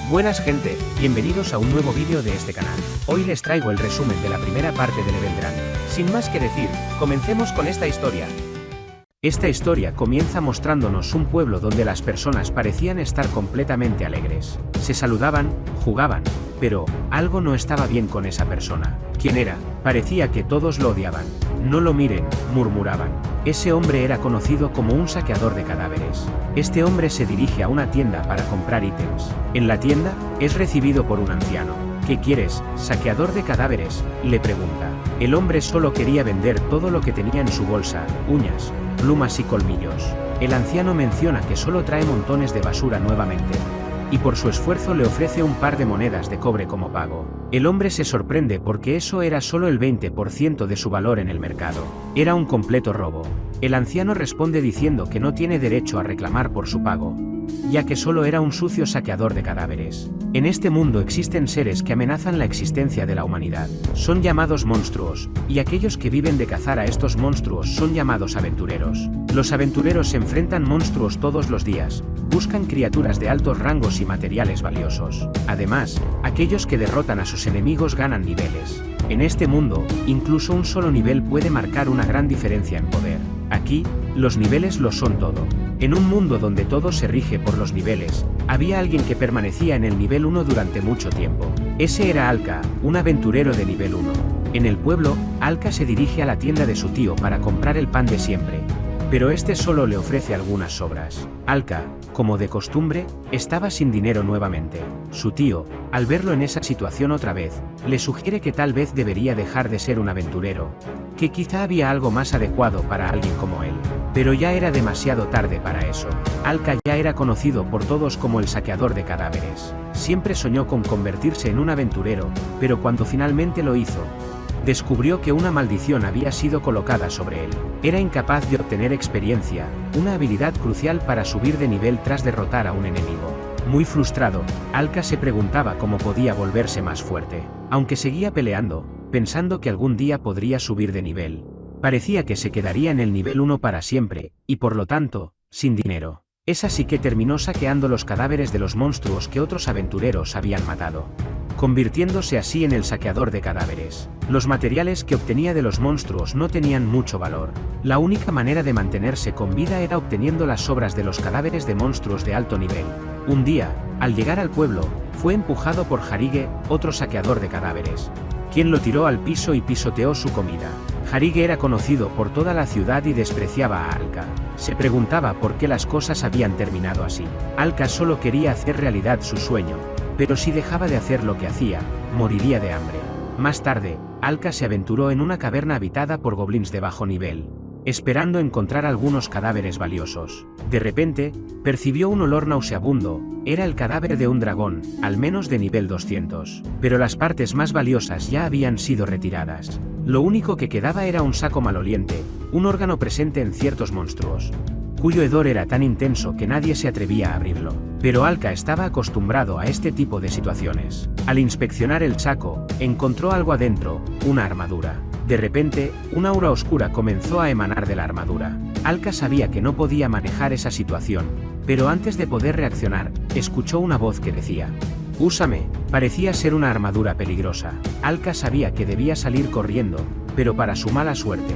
Buenas gente, bienvenidos a un nuevo vídeo de este canal. Hoy les traigo el resumen de la primera parte de Leveldran. Sin más que decir, comencemos con esta historia. Esta historia comienza mostrándonos un pueblo donde las personas parecían estar completamente alegres. Se saludaban, jugaban, pero algo no estaba bien con esa persona. ¿Quién era? Parecía que todos lo odiaban. No lo miren, murmuraban. Ese hombre era conocido como un saqueador de cadáveres. Este hombre se dirige a una tienda para comprar ítems. En la tienda, es recibido por un anciano. ¿Qué quieres, saqueador de cadáveres?, le pregunta. El hombre solo quería vender todo lo que tenía en su bolsa: uñas, plumas y colmillos. El anciano menciona que solo trae montones de basura nuevamente, y por su esfuerzo le ofrece un par de monedas de cobre como pago. El hombre se sorprende porque eso era solo el 20% de su valor en el mercado. Era un completo robo. El anciano responde diciendo que no tiene derecho a reclamar por su pago, ya que solo era un sucio saqueador de cadáveres. En este mundo existen seres que amenazan la existencia de la humanidad. Son llamados monstruos, y aquellos que viven de cazar a estos monstruos son llamados aventureros. Los aventureros se enfrentan monstruos todos los días, buscan criaturas de altos rangos y materiales valiosos. Además, aquellos que derrotan a sus enemigos ganan niveles. En este mundo, incluso un solo nivel puede marcar una gran diferencia en poder. Aquí, los niveles lo son todo. En un mundo donde todo se rige por los niveles, había alguien que permanecía en el nivel 1 durante mucho tiempo. Ese era Alka, un aventurero de nivel 1. En el pueblo, Alka se dirige a la tienda de su tío para comprar el pan de siempre, pero este solo le ofrece algunas sobras. Alka, como de costumbre, estaba sin dinero nuevamente. Su tío, al verlo en esa situación otra vez, le sugiere que tal vez debería dejar de ser un aventurero, que quizá había algo más adecuado para alguien como él. Pero ya era demasiado tarde para eso. Alka ya era conocido por todos como el saqueador de cadáveres. Siempre soñó con convertirse en un aventurero, pero cuando finalmente lo hizo, descubrió que una maldición había sido colocada sobre él. Era incapaz de obtener experiencia, una habilidad crucial para subir de nivel tras derrotar a un enemigo. Muy frustrado, Alka se preguntaba cómo podía volverse más fuerte. Aunque seguía peleando, pensando que algún día podría subir de nivel, parecía que se quedaría en el nivel 1 para siempre, y por lo tanto, sin dinero. Es así que terminó saqueando los cadáveres de los monstruos que otros aventureros habían matado, convirtiéndose así en el saqueador de cadáveres. Los materiales que obtenía de los monstruos no tenían mucho valor. La única manera de mantenerse con vida era obteniendo las sobras de los cadáveres de monstruos de alto nivel. Un día, al llegar al pueblo, fue empujado por Jarige, otro saqueador de cadáveres, quien lo tiró al piso y pisoteó su comida. Jarige era conocido por toda la ciudad y despreciaba a Alka. Se preguntaba por qué las cosas habían terminado así. Alka solo quería hacer realidad su sueño, pero si dejaba de hacer lo que hacía, moriría de hambre. Más tarde, Alka se aventuró en una caverna habitada por goblins de bajo nivel, esperando encontrar algunos cadáveres valiosos. De repente, percibió un olor nauseabundo. Era el cadáver de un dragón, al menos de nivel 200. Pero las partes más valiosas ya habían sido retiradas. Lo único que quedaba era un saco maloliente, un órgano presente en ciertos monstruos, cuyo hedor era tan intenso que nadie se atrevía a abrirlo. Pero Alka estaba acostumbrado a este tipo de situaciones. Al inspeccionar el saco, encontró algo adentro, una armadura. De repente, una aura oscura comenzó a emanar de la armadura. Alka sabía que no podía manejar esa situación, pero antes de poder reaccionar, escuchó una voz que decía: «Úsame». Parecía ser una armadura peligrosa. Alka sabía que debía salir corriendo, pero para su mala suerte,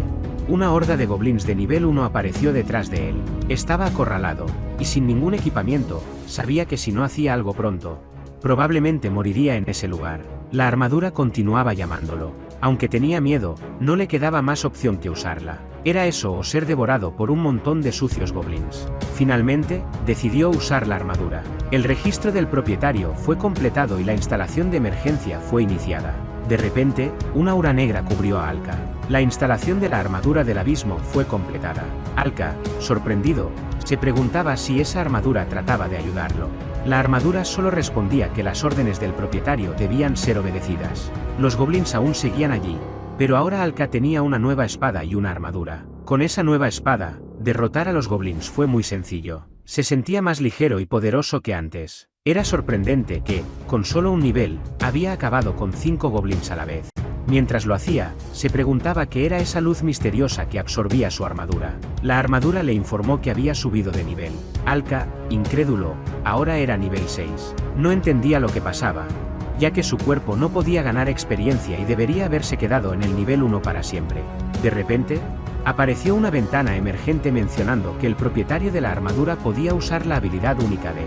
una horda de goblins de nivel 1 apareció detrás de él. Estaba acorralado, y sin ningún equipamiento, sabía que si no hacía algo pronto, probablemente moriría en ese lugar. La armadura continuaba llamándolo. Aunque tenía miedo, no le quedaba más opción que usarla. Era eso o ser devorado por un montón de sucios goblins. Finalmente, decidió usar la armadura. El registro del propietario fue completado y la instalación de emergencia fue iniciada. De repente, una aura negra cubrió a Alka. La instalación de la armadura del abismo fue completada. Alka, sorprendido, se preguntaba si esa armadura trataba de ayudarlo. La armadura solo respondía que las órdenes del propietario debían ser obedecidas. Los goblins aún seguían allí, pero ahora Alka tenía una nueva espada y una armadura. Con esa nueva espada, derrotar a los goblins fue muy sencillo. Se sentía más ligero y poderoso que antes. Era sorprendente que, con solo un nivel, había acabado con 5 goblins a la vez. Mientras lo hacía, se preguntaba qué era esa luz misteriosa que absorbía su armadura. La armadura le informó que había subido de nivel. Alka, incrédulo, ahora era nivel 6. No entendía lo que pasaba, ya que su cuerpo no podía ganar experiencia y debería haberse quedado en el nivel 1 para siempre. De repente, apareció una ventana emergente mencionando que el propietario de la armadura podía usar la habilidad única de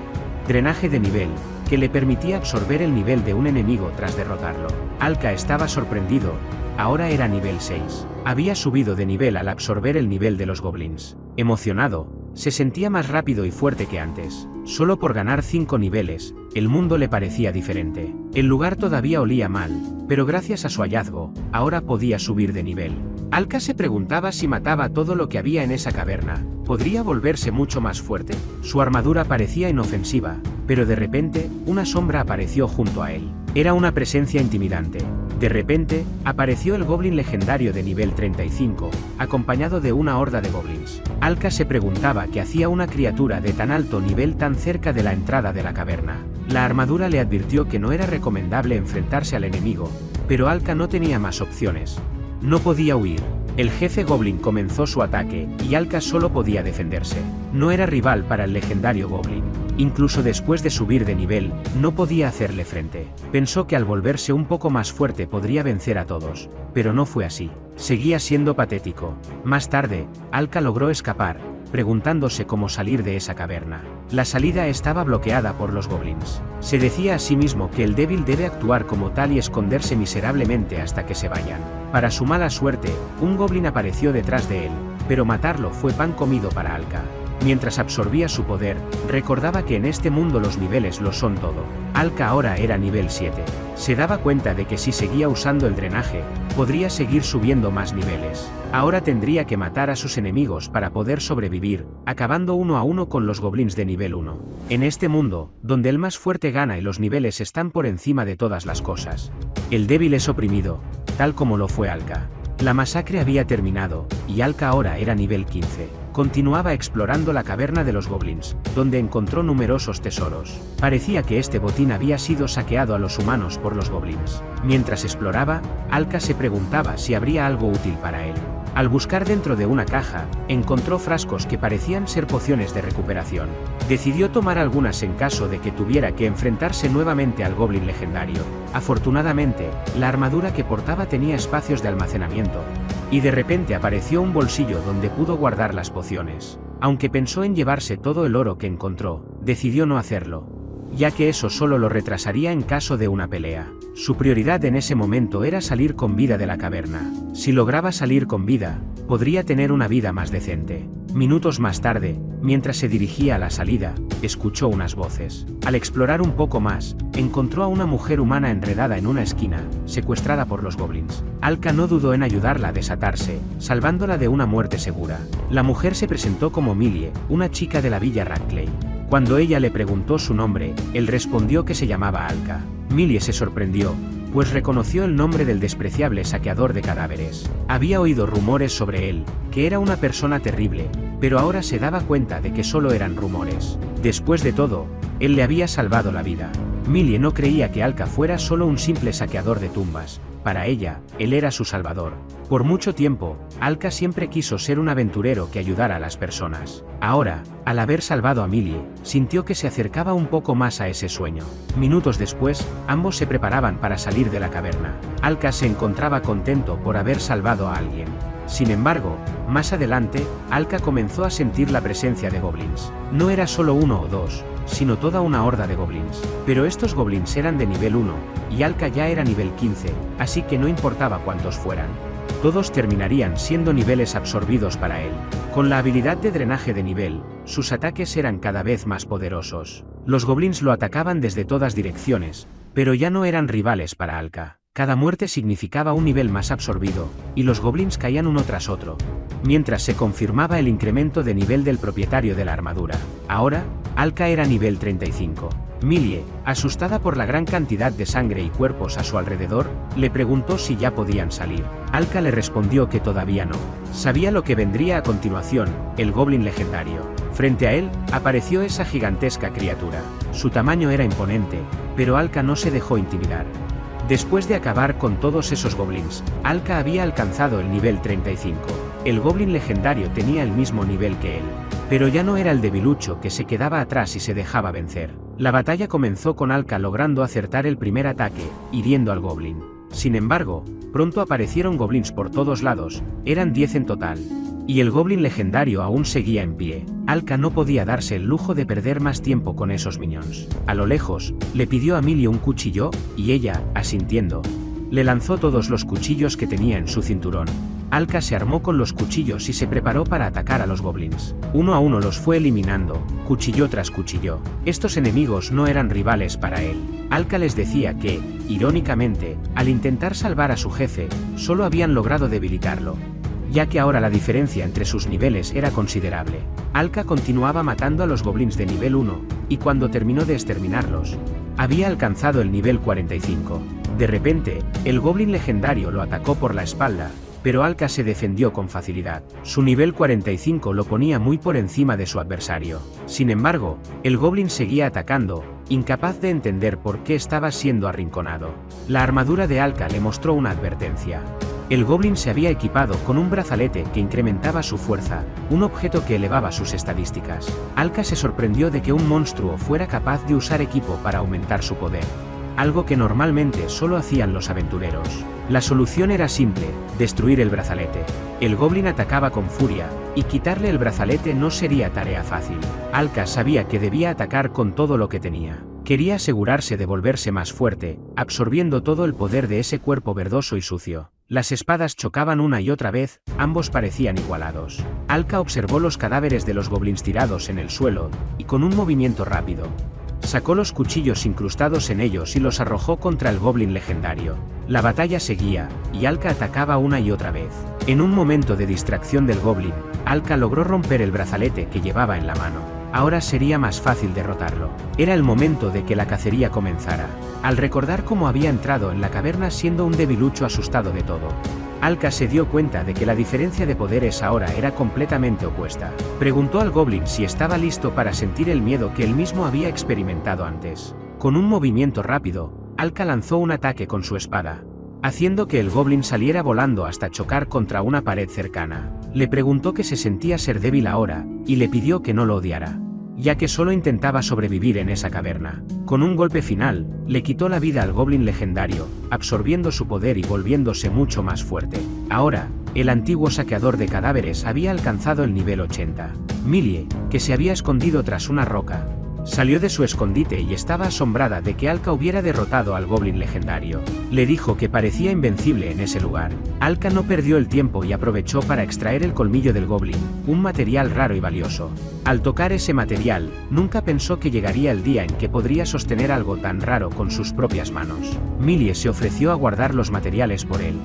drenaje de nivel, que le permitía absorber el nivel de un enemigo tras derrotarlo. Alka estaba sorprendido, ahora era nivel 6. Había subido de nivel al absorber el nivel de los goblins. Emocionado, se sentía más rápido y fuerte que antes. Solo por ganar 5 niveles, el mundo le parecía diferente. El lugar todavía olía mal, pero gracias a su hallazgo, ahora podía subir de nivel. Alka se preguntaba si mataba todo lo que había en esa caverna, ¿podría volverse mucho más fuerte? Su armadura parecía inofensiva, pero de repente, una sombra apareció junto a él. Era una presencia intimidante. De repente, apareció el goblin legendario de nivel 35, acompañado de una horda de goblins. Alka se preguntaba qué hacía una criatura de tan alto nivel tan cerca de la entrada de la caverna. La armadura le advirtió que no era recomendable enfrentarse al enemigo, pero Alka no tenía más opciones. No podía huir. El jefe goblin comenzó su ataque, y Alka solo podía defenderse. No era rival para el legendario goblin. Incluso después de subir de nivel, no podía hacerle frente. Pensó que al volverse un poco más fuerte podría vencer a todos, pero no fue así. Seguía siendo patético. Más tarde, Alka logró escapar, preguntándose cómo salir de esa caverna. La salida estaba bloqueada por los goblins. Se decía a sí mismo que el débil debe actuar como tal y esconderse miserablemente hasta que se vayan. Para su mala suerte, un goblin apareció detrás de él, pero matarlo fue pan comido para Alka. Mientras absorbía su poder, recordaba que en este mundo los niveles lo son todo. Alka ahora era nivel 7. Se daba cuenta de que si seguía usando el drenaje, podría seguir subiendo más niveles. Ahora tendría que matar a sus enemigos para poder sobrevivir, acabando 1 a 1 con los goblins de nivel 1. En este mundo, donde el más fuerte gana y los niveles están por encima de todas las cosas, el débil es oprimido, tal como lo fue Alka. La masacre había terminado, y Alka ahora era nivel 15. Continuaba explorando la caverna de los goblins, donde encontró numerosos tesoros. Parecía que este botín había sido saqueado a los humanos por los goblins. Mientras exploraba, Alka se preguntaba si habría algo útil para él. Al buscar dentro de una caja, encontró frascos que parecían ser pociones de recuperación. Decidió tomar algunas en caso de que tuviera que enfrentarse nuevamente al goblin legendario. Afortunadamente, la armadura que portaba tenía espacios de almacenamiento, y de repente apareció un bolsillo donde pudo guardar las pociones. Aunque pensó en llevarse todo el oro que encontró, decidió no hacerlo, ya que eso solo lo retrasaría en caso de una pelea. Su prioridad en ese momento era salir con vida de la caverna. Si lograba salir con vida, podría tener una vida más decente. Minutos más tarde, mientras se dirigía a la salida, escuchó unas voces. Al explorar un poco más, encontró a una mujer humana enredada en una esquina, secuestrada por los goblins. Alka no dudó en ayudarla a desatarse, salvándola de una muerte segura. La mujer se presentó como Millie, una chica de la villa Radclay. Cuando ella le preguntó su nombre, él respondió que se llamaba Alka. Millie se sorprendió, pues reconoció el nombre del despreciable saqueador de cadáveres. Había oído rumores sobre él, que era una persona terrible, pero ahora se daba cuenta de que solo eran rumores. Después de todo, él le había salvado la vida. Millie no creía que Alka fuera solo un simple saqueador de tumbas. Para ella, él era su salvador. Por mucho tiempo, Alka siempre quiso ser un aventurero que ayudara a las personas. Ahora, al haber salvado a Millie, sintió que se acercaba un poco más a ese sueño. Minutos después, ambos se preparaban para salir de la caverna. Alka se encontraba contento por haber salvado a alguien. Sin embargo, más adelante, Alka comenzó a sentir la presencia de goblins. No era solo uno o dos, sino toda una horda de goblins. Pero estos goblins eran de nivel 1, y Alka ya era nivel 15, así que no importaba cuántos fueran. Todos terminarían siendo niveles absorbidos para él. Con la habilidad de drenaje de nivel, sus ataques eran cada vez más poderosos. Los goblins lo atacaban desde todas direcciones, pero ya no eran rivales para Alka. Cada muerte significaba un nivel más absorbido, y los goblins caían uno tras otro, mientras se confirmaba el incremento de nivel del propietario de la armadura. Ahora, Alka era nivel 35. Millie, asustada por la gran cantidad de sangre y cuerpos a su alrededor, le preguntó si ya podían salir. Alka le respondió que todavía no. Sabía lo que vendría a continuación, el goblin legendario. Frente a él, apareció esa gigantesca criatura. Su tamaño era imponente, pero Alka no se dejó intimidar. Después de acabar con todos esos goblins, Alka había alcanzado el nivel 35. El goblin legendario tenía el mismo nivel que él. Pero ya no era el debilucho que se quedaba atrás y se dejaba vencer. La batalla comenzó con Alka logrando acertar el primer ataque, hiriendo al goblin. Sin embargo, pronto aparecieron goblins por todos lados, eran 10 en total. Y el goblin legendario aún seguía en pie. Alka no podía darse el lujo de perder más tiempo con esos minions. A lo lejos, le pidió a Millie un cuchillo, y ella, asintiendo, le lanzó todos los cuchillos que tenía en su cinturón. Alka se armó con los cuchillos y se preparó para atacar a los goblins. Uno a uno los fue eliminando, cuchillo tras cuchillo. Estos enemigos no eran rivales para él. Alka les decía que, irónicamente, al intentar salvar a su jefe, solo habían logrado debilitarlo, ya que ahora la diferencia entre sus niveles era considerable. Alka continuaba matando a los goblins de nivel 1, y cuando terminó de exterminarlos, había alcanzado el nivel 45. De repente, el goblin legendario lo atacó por la espalda, pero Alka se defendió con facilidad. Su nivel 45 lo ponía muy por encima de su adversario. Sin embargo, el goblin seguía atacando, incapaz de entender por qué estaba siendo arrinconado. La armadura de Alka le mostró una advertencia. El goblin se había equipado con un brazalete que incrementaba su fuerza, un objeto que elevaba sus estadísticas. Alka se sorprendió de que un monstruo fuera capaz de usar equipo para aumentar su poder, algo que normalmente solo hacían los aventureros. La solución era simple, destruir el brazalete. El goblin atacaba con furia, y quitarle el brazalete no sería tarea fácil. Alka sabía que debía atacar con todo lo que tenía. Quería asegurarse de volverse más fuerte, absorbiendo todo el poder de ese cuerpo verdoso y sucio. Las espadas chocaban una y otra vez, ambos parecían igualados. Alka observó los cadáveres de los goblins tirados en el suelo, y con un movimiento rápido, sacó los cuchillos incrustados en ellos y los arrojó contra el goblin legendario. La batalla seguía, y Alka atacaba una y otra vez. En un momento de distracción del goblin, Alka logró romper el brazalete que llevaba en la mano. Ahora sería más fácil derrotarlo. Era el momento de que la cacería comenzara. Al recordar cómo había entrado en la caverna siendo un debilucho asustado de todo, Alka se dio cuenta de que la diferencia de poderes ahora era completamente opuesta. Preguntó al goblin si estaba listo para sentir el miedo que él mismo había experimentado antes. Con un movimiento rápido, Alka lanzó un ataque con su espada, haciendo que el goblin saliera volando hasta chocar contra una pared cercana. Le preguntó que se sentía ser débil ahora, y le pidió que no lo odiara, ya que solo intentaba sobrevivir en esa caverna. Con un golpe final, le quitó la vida al goblin legendario, absorbiendo su poder y volviéndose mucho más fuerte. Ahora, el antiguo saqueador de cadáveres había alcanzado el nivel 80. Millie, que se había escondido tras una roca, salió de su escondite y estaba asombrada de que Alka hubiera derrotado al goblin legendario. Le dijo que parecía invencible en ese lugar. Alka no perdió el tiempo y aprovechó para extraer el colmillo del goblin, un material raro y valioso. Al tocar ese material, nunca pensó que llegaría el día en que podría sostener algo tan raro con sus propias manos. Millie se ofreció a guardar los materiales por él,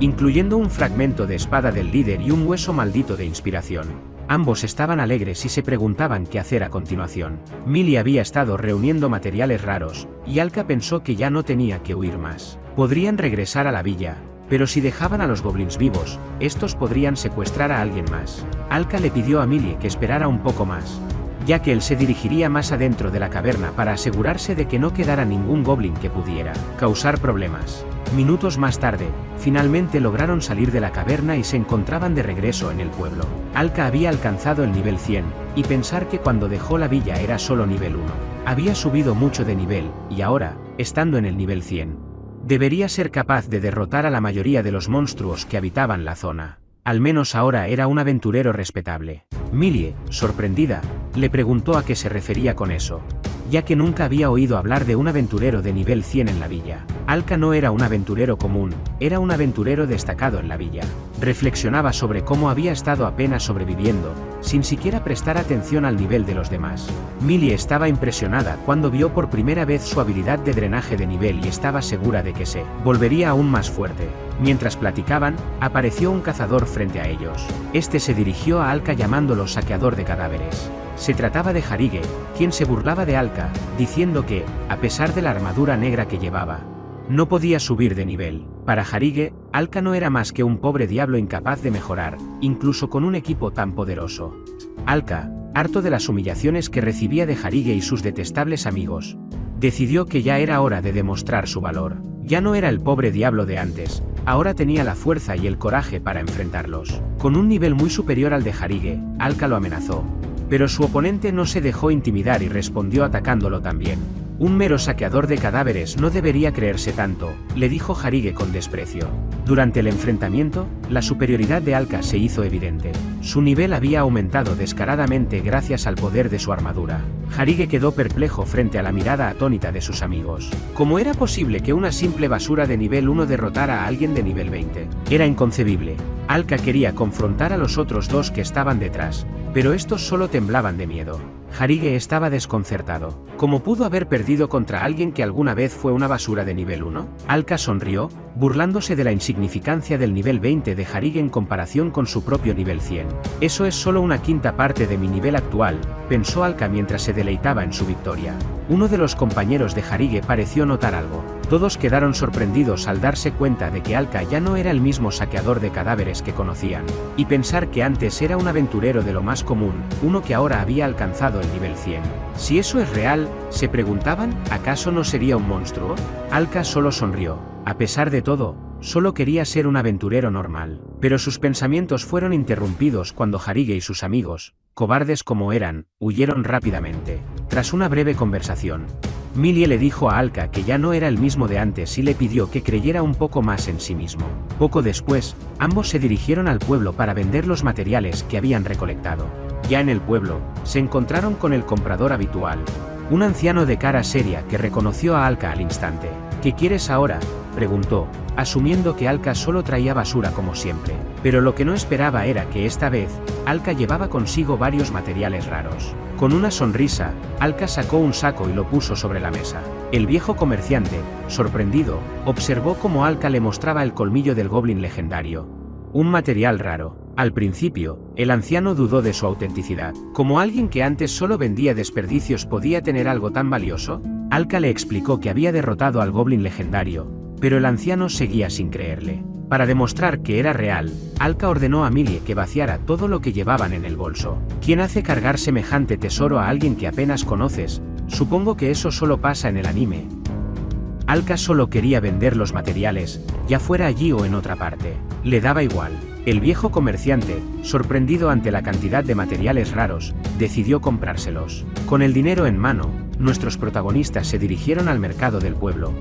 incluyendo un fragmento de espada del líder y un hueso maldito de inspiración. Ambos estaban alegres y se preguntaban qué hacer a continuación. Millie había estado reuniendo materiales raros, y Alka pensó que ya no tenía que huir más. Podrían regresar a la villa, pero si dejaban a los goblins vivos, estos podrían secuestrar a alguien más. Alka le pidió a Millie que esperara un poco más, ya que él se dirigiría más adentro de la caverna para asegurarse de que no quedara ningún goblin que pudiera causar problemas. Minutos más tarde, finalmente lograron salir de la caverna y se encontraban de regreso en el pueblo. Alka había alcanzado el nivel 100, y pensar que cuando dejó la villa era solo nivel 1. Había subido mucho de nivel, y ahora, estando en el nivel 100, debería ser capaz de derrotar a la mayoría de los monstruos que habitaban la zona. Al menos ahora era un aventurero respetable. Millie, sorprendida, le preguntó a qué se refería con eso, ya que nunca había oído hablar de un aventurero de nivel 100 en la villa. Alka no era un aventurero común, era un aventurero destacado en la villa. Reflexionaba sobre cómo había estado apenas sobreviviendo, sin siquiera prestar atención al nivel de los demás. Millie estaba impresionada cuando vio por primera vez su habilidad de drenaje de nivel y estaba segura de que se volvería aún más fuerte. Mientras platicaban, apareció un cazador frente a ellos. Este se dirigió a Alka llamándolo saqueador de cadáveres. Se trataba de Jarige, quien se burlaba de Alka, diciendo que, a pesar de la armadura negra que llevaba, no podía subir de nivel. Para Jarige, Alka no era más que un pobre diablo incapaz de mejorar, incluso con un equipo tan poderoso. Alka, harto de las humillaciones que recibía de Jarige y sus detestables amigos, Decidió que ya era hora de demostrar su valor. Ya no era el pobre diablo de antes, ahora tenía la fuerza y el coraje para enfrentarlos. Con un nivel muy superior al de Jarige, Alka lo amenazó. Pero su oponente no se dejó intimidar y respondió atacándolo también. Un mero saqueador de cadáveres no debería creerse tanto, le dijo Jarige con desprecio. Durante el enfrentamiento, la superioridad de Alka se hizo evidente. Su nivel había aumentado descaradamente gracias al poder de su armadura. Jarige quedó perplejo frente a la mirada atónita de sus amigos. ¿Cómo era posible que una simple basura de nivel 1 derrotara a alguien de nivel 20? Era inconcebible. Alka quería confrontar a los otros dos que estaban detrás, pero estos solo temblaban de miedo. Jarige estaba desconcertado. ¿Cómo pudo haber perdido contra alguien que alguna vez fue una basura de nivel 1? Alka sonrió, burlándose de la insignificancia del nivel 20 de Jarige en comparación con su propio nivel 100. Eso es solo una quinta parte de mi nivel actual, pensó Alka mientras se deleitaba en su victoria. Uno de los compañeros de Jarige pareció notar algo. Todos quedaron sorprendidos al darse cuenta de que Alka ya no era el mismo saqueador de cadáveres que conocían, y pensar que antes era un aventurero de lo más común, uno que ahora había alcanzado el nivel 100. Si eso es real, se preguntaban, ¿acaso no sería un monstruo? Alka solo sonrió. A pesar de todo, solo quería ser un aventurero normal. Pero sus pensamientos fueron interrumpidos cuando Jarige y sus amigos, cobardes como eran, huyeron rápidamente. Tras una breve conversación, Millie le dijo a Alka que ya no era el mismo de antes y le pidió que creyera un poco más en sí mismo. Poco después, ambos se dirigieron al pueblo para vender los materiales que habían recolectado. Ya en el pueblo, se encontraron con el comprador habitual, un anciano de cara seria que reconoció a Alka al instante. ¿Qué quieres ahora?, preguntó, asumiendo que Alka solo traía basura como siempre. Pero lo que no esperaba era que esta vez, Alka llevaba consigo varios materiales raros. Con una sonrisa, Alka sacó un saco y lo puso sobre la mesa. El viejo comerciante, sorprendido, observó cómo Alka le mostraba el colmillo del goblin legendario. Un material raro. Al principio, el anciano dudó de su autenticidad. ¿Cómo alguien que antes solo vendía desperdicios podía tener algo tan valioso? Alka le explicó que había derrotado al goblin legendario, pero el anciano seguía sin creerle. Para demostrar que era real, Alka ordenó a Millie que vaciara todo lo que llevaban en el bolso. ¿Quién hace cargar semejante tesoro a alguien que apenas conoces? Supongo que eso solo pasa en el anime. Alka solo quería vender los materiales, ya fuera allí o en otra parte. Le daba igual. El viejo comerciante, sorprendido ante la cantidad de materiales raros, decidió comprárselos. Con el dinero en mano, nuestros protagonistas se dirigieron al mercado del pueblo,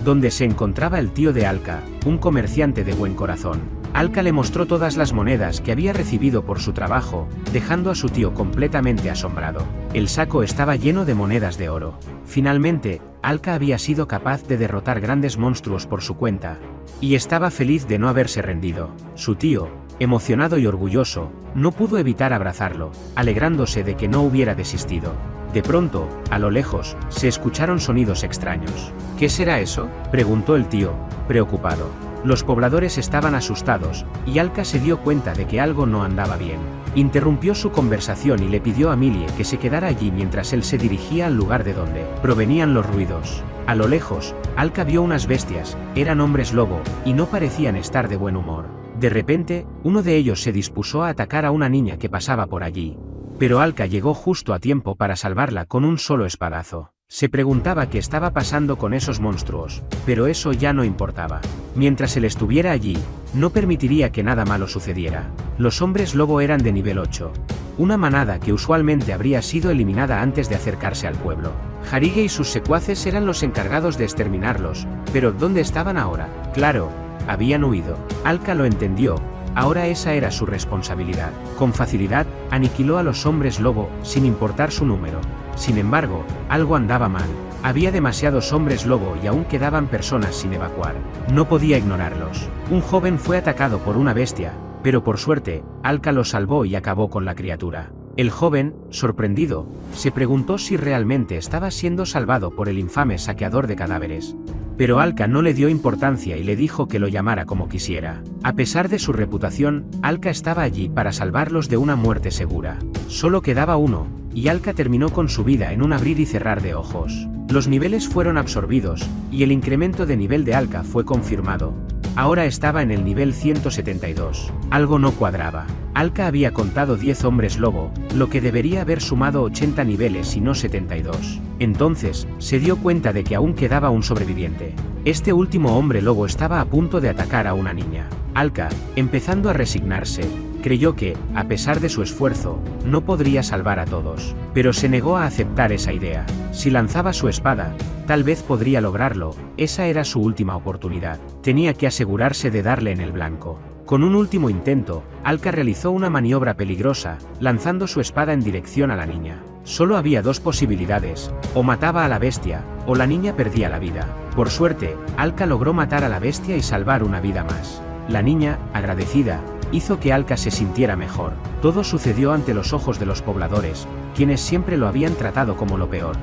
donde se encontraba el tío de Alka, un comerciante de buen corazón. Alka le mostró todas las monedas que había recibido por su trabajo, dejando a su tío completamente asombrado. El saco estaba lleno de monedas de oro. Finalmente, Alka había sido capaz de derrotar grandes monstruos por su cuenta, y estaba feliz de no haberse rendido. Su tío, emocionado y orgulloso, no pudo evitar abrazarlo, alegrándose de que no hubiera desistido. De pronto, a lo lejos, se escucharon sonidos extraños. ¿Qué será eso?, preguntó el tío, preocupado. Los pobladores estaban asustados, y Alka se dio cuenta de que algo no andaba bien. Interrumpió su conversación y le pidió a Millie que se quedara allí mientras él se dirigía al lugar de donde provenían los ruidos. A lo lejos, Alka vio unas bestias, eran hombres lobo, y no parecían estar de buen humor. De repente, uno de ellos se dispuso a atacar a una niña que pasaba por allí. Pero Alka llegó justo a tiempo para salvarla con un solo espadazo. Se preguntaba qué estaba pasando con esos monstruos, pero eso ya no importaba. Mientras él estuviera allí, no permitiría que nada malo sucediera. Los hombres lobo eran de nivel 8. Una manada que usualmente habría sido eliminada antes de acercarse al pueblo. Jarige y sus secuaces eran los encargados de exterminarlos, pero ¿dónde estaban ahora? Claro, habían huido. Alka lo entendió. Ahora esa era su responsabilidad. Con facilidad, aniquiló a los hombres lobo, sin importar su número. Sin embargo, algo andaba mal. Había demasiados hombres lobo y aún quedaban personas sin evacuar. No podía ignorarlos. Un joven fue atacado por una bestia, pero por suerte, Alka lo salvó y acabó con la criatura. El joven, sorprendido, se preguntó si realmente estaba siendo salvado por el infame saqueador de cadáveres. Pero Alka no le dio importancia y le dijo que lo llamara como quisiera. A pesar de su reputación, Alka estaba allí para salvarlos de una muerte segura. Solo quedaba uno, y Alka terminó con su vida en un abrir y cerrar de ojos. Los niveles fueron absorbidos, y el incremento de nivel de Alka fue confirmado. ahora estaba en el nivel 172. Algo no cuadraba. Alka había contado 10 hombres lobo, lo que debería haber sumado 80 niveles y no 72. Entonces, se dio cuenta de que aún quedaba un sobreviviente. Este último hombre lobo estaba a punto de atacar a una niña. Alka, empezando a resignarse, creyó que, a pesar de su esfuerzo, no podría salvar a todos. Pero se negó a aceptar esa idea. Si lanzaba su espada, tal vez podría lograrlo, esa era su última oportunidad. Tenía que asegurarse de darle en el blanco. Con un último intento, Alka realizó una maniobra peligrosa, lanzando su espada en dirección a la niña. Solo había dos posibilidades, o mataba a la bestia, o la niña perdía la vida. Por suerte, Alka logró matar a la bestia y salvar una vida más. La niña, agradecida, hizo que Alka se sintiera mejor. Todo sucedió ante los ojos de los pobladores, quienes siempre lo habían tratado como lo peor,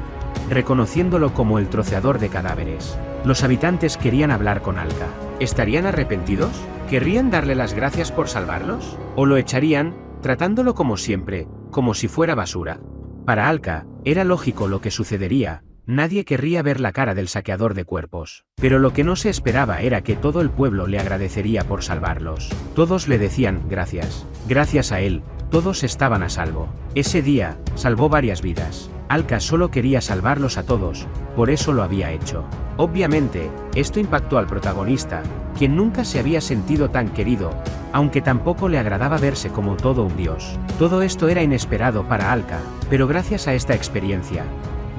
reconociéndolo como el troceador de cadáveres. Los habitantes querían hablar con Alka. ¿Estarían arrepentidos? ¿Querrían darle las gracias por salvarlos? ¿O lo echarían, tratándolo como siempre, como si fuera basura? Para Alka, era lógico lo que sucedería. Nadie querría ver la cara del saqueador de cuerpos. Pero lo que no se esperaba era que todo el pueblo le agradecería por salvarlos. Todos le decían, gracias. Gracias a él, todos estaban a salvo. Ese día, salvó varias vidas. Alka solo quería salvarlos a todos, por eso lo había hecho. Obviamente, esto impactó al protagonista, quien nunca se había sentido tan querido, aunque tampoco le agradaba verse como todo un dios. Todo esto era inesperado para Alka, pero gracias a esta experiencia,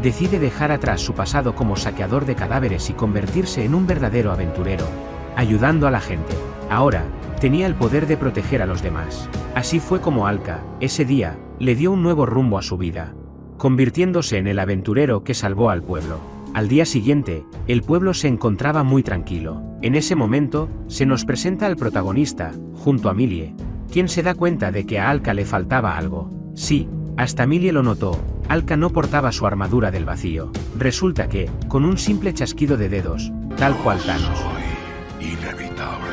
decide dejar atrás su pasado como saqueador de cadáveres y convertirse en un verdadero aventurero, ayudando a la gente. Ahora, tenía el poder de proteger a los demás. Así fue como Alka, ese día, le dio un nuevo rumbo a su vida, convirtiéndose en el aventurero que salvó al pueblo. Al día siguiente, el pueblo se encontraba muy tranquilo. En ese momento, se nos presenta al protagonista, junto a Millie, quien se da cuenta de que a Alka le faltaba algo. Sí, hasta Millie lo notó. Alka no portaba su armadura del vacío. Resulta que, con un simple chasquido de dedos, tal cual Thanos, soy inevitable.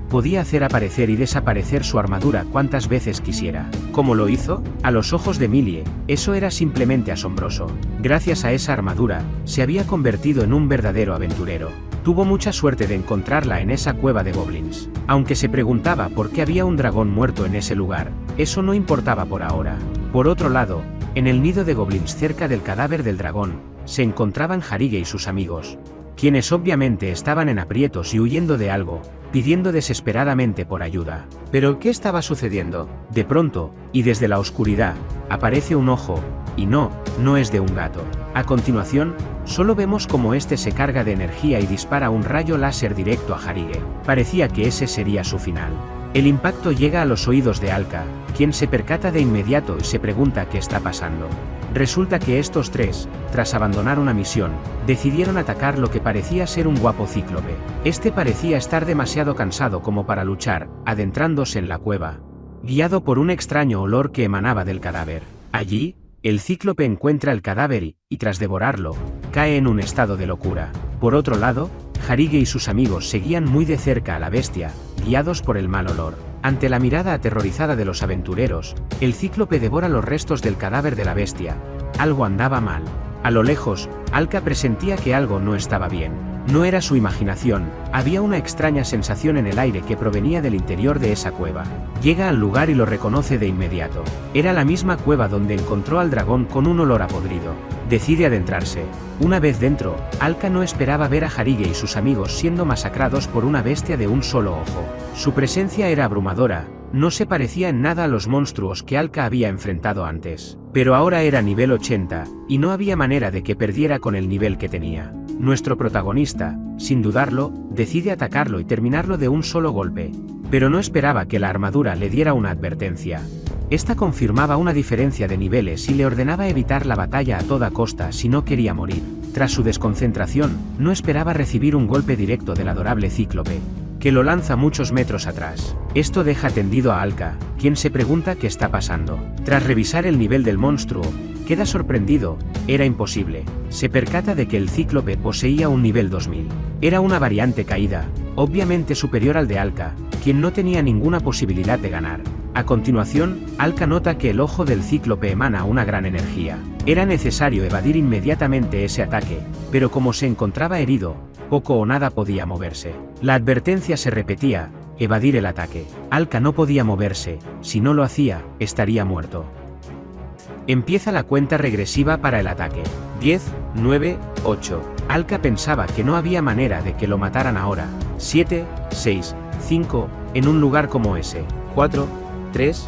podía hacer aparecer y desaparecer su armadura cuantas veces quisiera. ¿Cómo lo hizo? A los ojos de Millie, eso era simplemente asombroso. Gracias a esa armadura, se había convertido en un verdadero aventurero. Tuvo mucha suerte de encontrarla en esa cueva de goblins. Aunque se preguntaba por qué había un dragón muerto en ese lugar, eso no importaba por ahora. Por otro lado, en el nido de goblins cerca del cadáver del dragón, se encontraban Jarige y sus amigos, quienes obviamente estaban en aprietos y huyendo de algo, pidiendo desesperadamente por ayuda. ¿Pero qué estaba sucediendo? De pronto, y desde la oscuridad, aparece un ojo, y no es de un gato. A continuación, solo vemos cómo este se carga de energía y dispara un rayo láser directo a Jarige. Parecía que ese sería su final. El impacto llega a los oídos de Alka, quien se percata de inmediato y se pregunta qué está pasando. Resulta que estos tres, tras abandonar una misión, decidieron atacar lo que parecía ser un guapo cíclope. Este parecía estar demasiado cansado como para luchar, adentrándose en la cueva, guiado por un extraño olor que emanaba del cadáver. Allí, el cíclope encuentra el cadáver y tras devorarlo, cae en un estado de locura. Por otro lado, Jarige y sus amigos seguían muy de cerca a la bestia, guiados por el mal olor. Ante la mirada aterrorizada de los aventureros, el cíclope devora los restos del cadáver de la bestia. Algo andaba mal. A lo lejos, Alka presentía que algo no estaba bien. No era su imaginación, había una extraña sensación en el aire que provenía del interior de esa cueva. Llega al lugar y lo reconoce de inmediato. Era la misma cueva donde encontró al dragón con un olor a podrido. Decide adentrarse. Una vez dentro, Alka no esperaba ver a Jarige y sus amigos siendo masacrados por una bestia de un solo ojo. Su presencia era abrumadora, no se parecía en nada a los monstruos que Alka había enfrentado antes. Pero ahora era nivel 80, y no había manera de que perdiera con el nivel que tenía. Nuestro protagonista, sin dudarlo, decide atacarlo y terminarlo de un solo golpe. Pero no esperaba que la armadura le diera una advertencia. Esta confirmaba una diferencia de niveles y le ordenaba evitar la batalla a toda costa si no quería morir. Tras su desconcentración, no esperaba recibir un golpe directo del adorable cíclope, que lo lanza muchos metros atrás. Esto deja tendido a Alka, quien se pregunta qué está pasando. Tras revisar el nivel del monstruo, queda sorprendido, era imposible. Se percata de que el cíclope poseía un nivel 2000. Era una variante caída, obviamente superior al de Alka, quien no tenía ninguna posibilidad de ganar. A continuación, Alka nota que el ojo del cíclope emana una gran energía. Era necesario evadir inmediatamente ese ataque, pero como se encontraba herido, poco o nada podía moverse. La advertencia se repetía: evadir el ataque. Alka no podía moverse, si no lo hacía, estaría muerto. Empieza la cuenta regresiva para el ataque. 10, 9, 8. Alka pensaba que no había manera de que lo mataran ahora. 7, 6, 5, en un lugar como ese. 4, 3,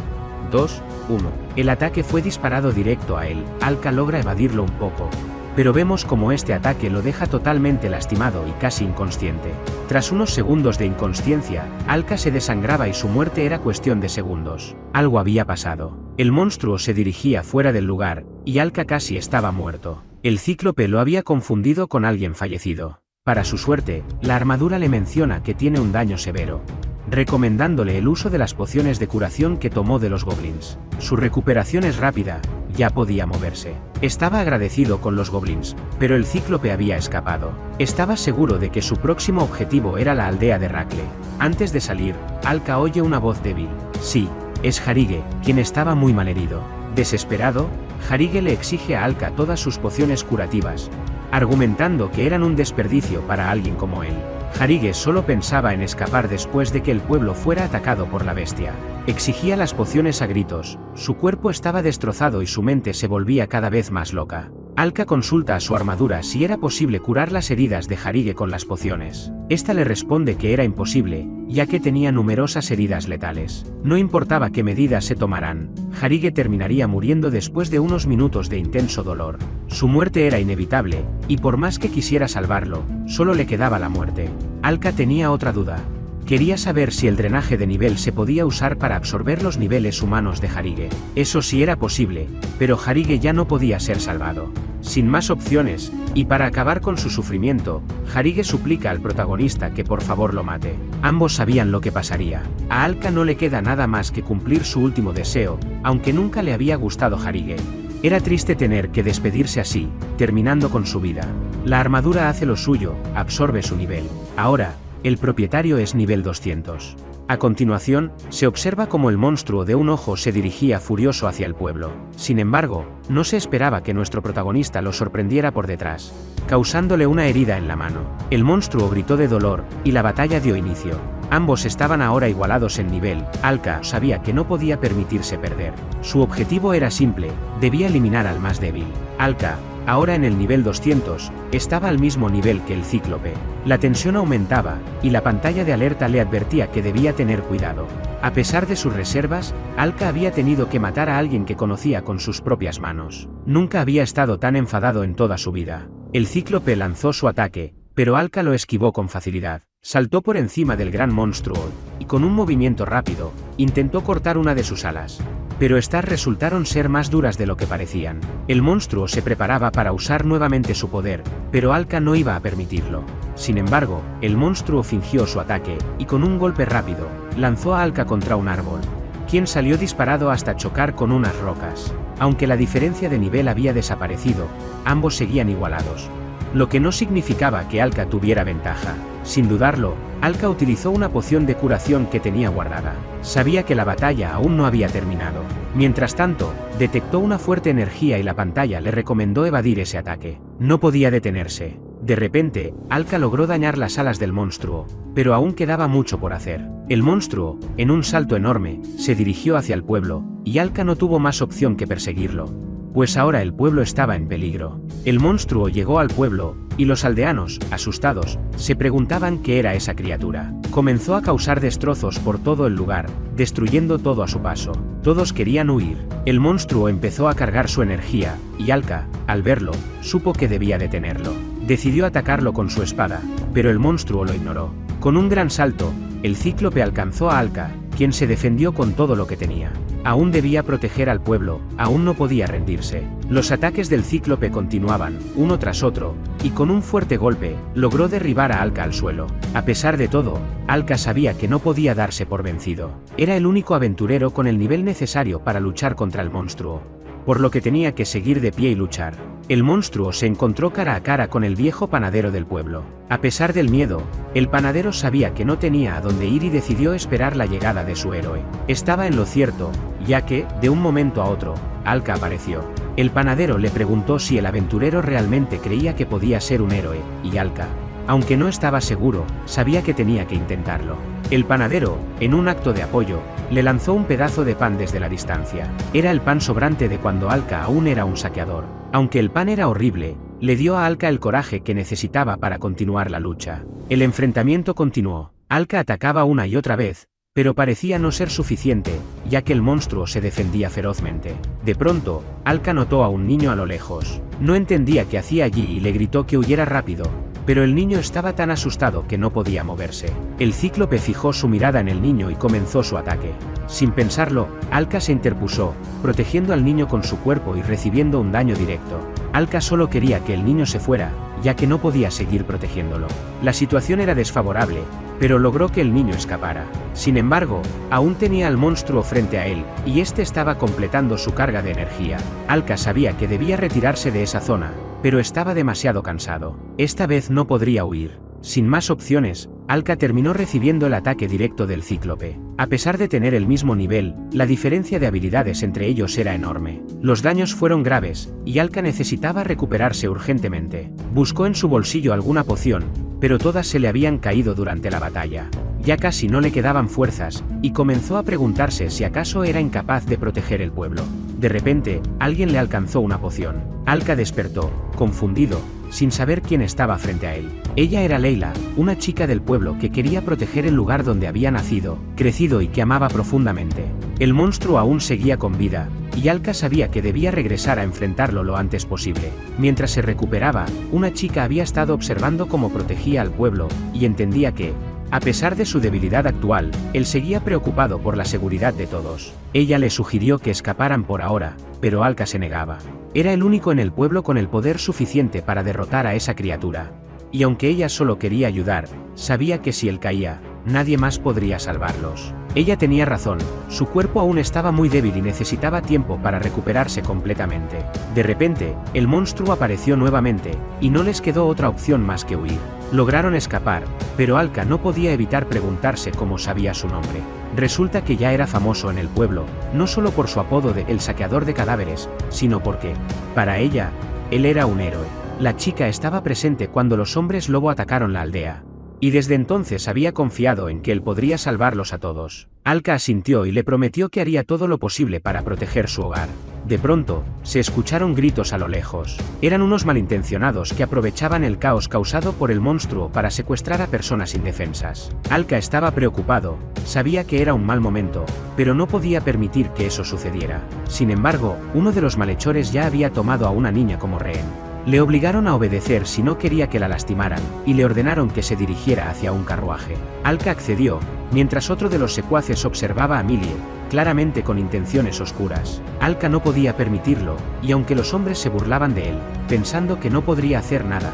2, 1. El ataque fue disparado directo a él. Alka logra evadirlo un poco, pero vemos como este ataque lo deja totalmente lastimado y casi inconsciente. Tras unos segundos de inconsciencia, Alka se desangraba y su muerte era cuestión de segundos. Algo había pasado. El monstruo se dirigía fuera del lugar, y Alka casi estaba muerto. El cíclope lo había confundido con alguien fallecido. Para su suerte, la armadura le menciona que tiene un daño severo, recomendándole el uso de las pociones de curación que tomó de los goblins. Su recuperación es rápida, ya podía moverse. Estaba agradecido con los goblins, pero el cíclope había escapado. Estaba seguro de que su próximo objetivo era la aldea de Racle. Antes de salir, Alka oye una voz débil. Sí, es Jarige, quien estaba muy malherido. Desesperado, Jarige le exige a Alka todas sus pociones curativas, argumentando que eran un desperdicio para alguien como él. Jarige solo pensaba en escapar después de que el pueblo fuera atacado por la bestia. Exigía las pociones a gritos, su cuerpo estaba destrozado y su mente se volvía cada vez más loca. Alka consulta a su armadura si era posible curar las heridas de Jarige con las pociones. Esta le responde que era imposible, ya que tenía numerosas heridas letales. No importaba qué medidas se tomaran, Jarige terminaría muriendo después de unos minutos de intenso dolor. Su muerte era inevitable, y por más que quisiera salvarlo, solo le quedaba la muerte. Alka tenía otra duda. Quería saber si el drenaje de nivel se podía usar para absorber los niveles humanos de Jarige. Eso sí era posible, pero Jarige ya no podía ser salvado. Sin más opciones, y para acabar con su sufrimiento, Jarige suplica al protagonista que por favor lo mate. Ambos sabían lo que pasaría. A Alka no le queda nada más que cumplir su último deseo, aunque nunca le había gustado Jarige. Era triste tener que despedirse así, terminando con su vida. La armadura hace lo suyo, absorbe su nivel. Ahora, el propietario es nivel 200. A continuación, se observa como el monstruo de un ojo se dirigía furioso hacia el pueblo. Sin embargo, no se esperaba que nuestro protagonista lo sorprendiera por detrás, causándole una herida en la mano. El monstruo gritó de dolor, y la batalla dio inicio. Ambos estaban ahora igualados en nivel. Alka sabía que no podía permitirse perder. Su objetivo era simple, debía eliminar al más débil. Alka, ahora en el nivel 200, estaba al mismo nivel que el cíclope. La tensión aumentaba, y la pantalla de alerta le advertía que debía tener cuidado. A pesar de sus reservas, Alka había tenido que matar a alguien que conocía con sus propias manos. Nunca había estado tan enfadado en toda su vida. El cíclope lanzó su ataque, pero Alka lo esquivó con facilidad. Saltó por encima del gran monstruo, y con un movimiento rápido, intentó cortar una de sus alas. Pero estas resultaron ser más duras de lo que parecían. El monstruo se preparaba para usar nuevamente su poder, pero Alka no iba a permitirlo. Sin embargo, el monstruo fingió su ataque, y con un golpe rápido, lanzó a Alka contra un árbol, quien salió disparado hasta chocar con unas rocas. Aunque la diferencia de nivel había desaparecido, ambos seguían igualados, lo que no significaba que Alka tuviera ventaja. Sin dudarlo, Alka utilizó una poción de curación que tenía guardada. Sabía que la batalla aún no había terminado. Mientras tanto, detectó una fuerte energía y la pantalla le recomendó evadir ese ataque. No podía detenerse. De repente, Alka logró dañar las alas del monstruo, pero aún quedaba mucho por hacer. El monstruo, en un salto enorme, se dirigió hacia el pueblo, y Alka no tuvo más opción que perseguirlo, pues ahora el pueblo estaba en peligro. El monstruo llegó al pueblo, y los aldeanos, asustados, se preguntaban qué era esa criatura. Comenzó a causar destrozos por todo el lugar, destruyendo todo a su paso. Todos querían huir. El monstruo empezó a cargar su energía, y Alka, al verlo, supo que debía detenerlo. Decidió atacarlo con su espada, pero el monstruo lo ignoró. Con un gran salto, el cíclope alcanzó a Alka, quien se defendió con todo lo que tenía. Aún debía proteger al pueblo, aún no podía rendirse. Los ataques del cíclope continuaban, uno tras otro, y con un fuerte golpe, logró derribar a Alka al suelo. A pesar de todo, Alka sabía que no podía darse por vencido. Era el único aventurero con el nivel necesario para luchar contra el monstruo, por lo que tenía que seguir de pie y luchar. el monstruo se encontró cara a cara con el viejo panadero del pueblo. A pesar del miedo, el panadero sabía que no tenía a dónde ir y decidió esperar la llegada de su héroe. Estaba en lo cierto, ya que, de un momento a otro, Alka apareció. El panadero le preguntó si el aventurero realmente creía que podía ser un héroe, y Alka, aunque no estaba seguro, sabía que tenía que intentarlo. El panadero, en un acto de apoyo, le lanzó un pedazo de pan desde la distancia. Era el pan sobrante de cuando Alka aún era un saqueador. Aunque el pan era horrible, le dio a Alka el coraje que necesitaba para continuar la lucha. El enfrentamiento continuó. Alka atacaba una y otra vez, pero parecía no ser suficiente, ya que el monstruo se defendía ferozmente. De pronto, Alka notó a un niño a lo lejos. No entendía qué hacía allí y le gritó que huyera rápido, pero el niño estaba tan asustado que no podía moverse. El cíclope fijó su mirada en el niño y comenzó su ataque. Sin pensarlo, Alka se interpuso, protegiendo al niño con su cuerpo y recibiendo un daño directo. Alka solo quería que el niño se fuera, ya que no podía seguir protegiéndolo. La situación era desfavorable, pero logró que el niño escapara. Sin embargo, aún tenía al monstruo frente a él, y este estaba completando su carga de energía. Alka sabía que debía retirarse de esa zona, pero estaba demasiado cansado. Esta vez no podría huir. Sin más opciones, Alka terminó recibiendo el ataque directo del cíclope. A pesar de tener el mismo nivel, la diferencia de habilidades entre ellos era enorme. Los daños fueron graves, y Alka necesitaba recuperarse urgentemente. Buscó en su bolsillo alguna poción, pero todas se le habían caído durante la batalla. Ya casi no le quedaban fuerzas, y comenzó a preguntarse si acaso era incapaz de proteger el pueblo. De repente, alguien le alcanzó una poción. Alka despertó, confundido, sin saber quién estaba frente a él. Ella era Leila, una chica del pueblo que quería proteger el lugar donde había nacido, crecido y que amaba profundamente. El monstruo aún seguía con vida, y Alka sabía que debía regresar a enfrentarlo lo antes posible. Mientras se recuperaba, una chica había estado observando cómo protegía al pueblo, y entendía que, a pesar de su debilidad actual, él seguía preocupado por la seguridad de todos. Ella le sugirió que escaparan por ahora, pero Alka se negaba. Era el único en el pueblo con el poder suficiente para derrotar a esa criatura. Y aunque ella solo quería ayudar, sabía que si él caía, nadie más podría salvarlos. Ella tenía razón, su cuerpo aún estaba muy débil y necesitaba tiempo para recuperarse completamente. De repente, el monstruo apareció nuevamente, y no les quedó otra opción más que huir. Lograron escapar, pero Alka no podía evitar preguntarse cómo sabía su nombre. Resulta que ya era famoso en el pueblo, no solo por su apodo de El Saqueador de Cadáveres, sino porque, para ella, él era un héroe. La chica estaba presente cuando los hombres lobo atacaron la aldea, y desde entonces había confiado en que él podría salvarlos a todos. Alka asintió y le prometió que haría todo lo posible para proteger su hogar. De pronto, se escucharon gritos a lo lejos. Eran unos malintencionados que aprovechaban el caos causado por el monstruo para secuestrar a personas indefensas. Alka estaba preocupado, sabía que era un mal momento, pero no podía permitir que eso sucediera. Sin embargo, uno de los malhechores ya había tomado a una niña como rehén. Le obligaron a obedecer si no quería que la lastimaran, y le ordenaron que se dirigiera hacia un carruaje. Alka accedió, mientras otro de los secuaces observaba a Millie, claramente con intenciones oscuras. Alka no podía permitirlo, y aunque los hombres se burlaban de él, pensando que no podría hacer nada,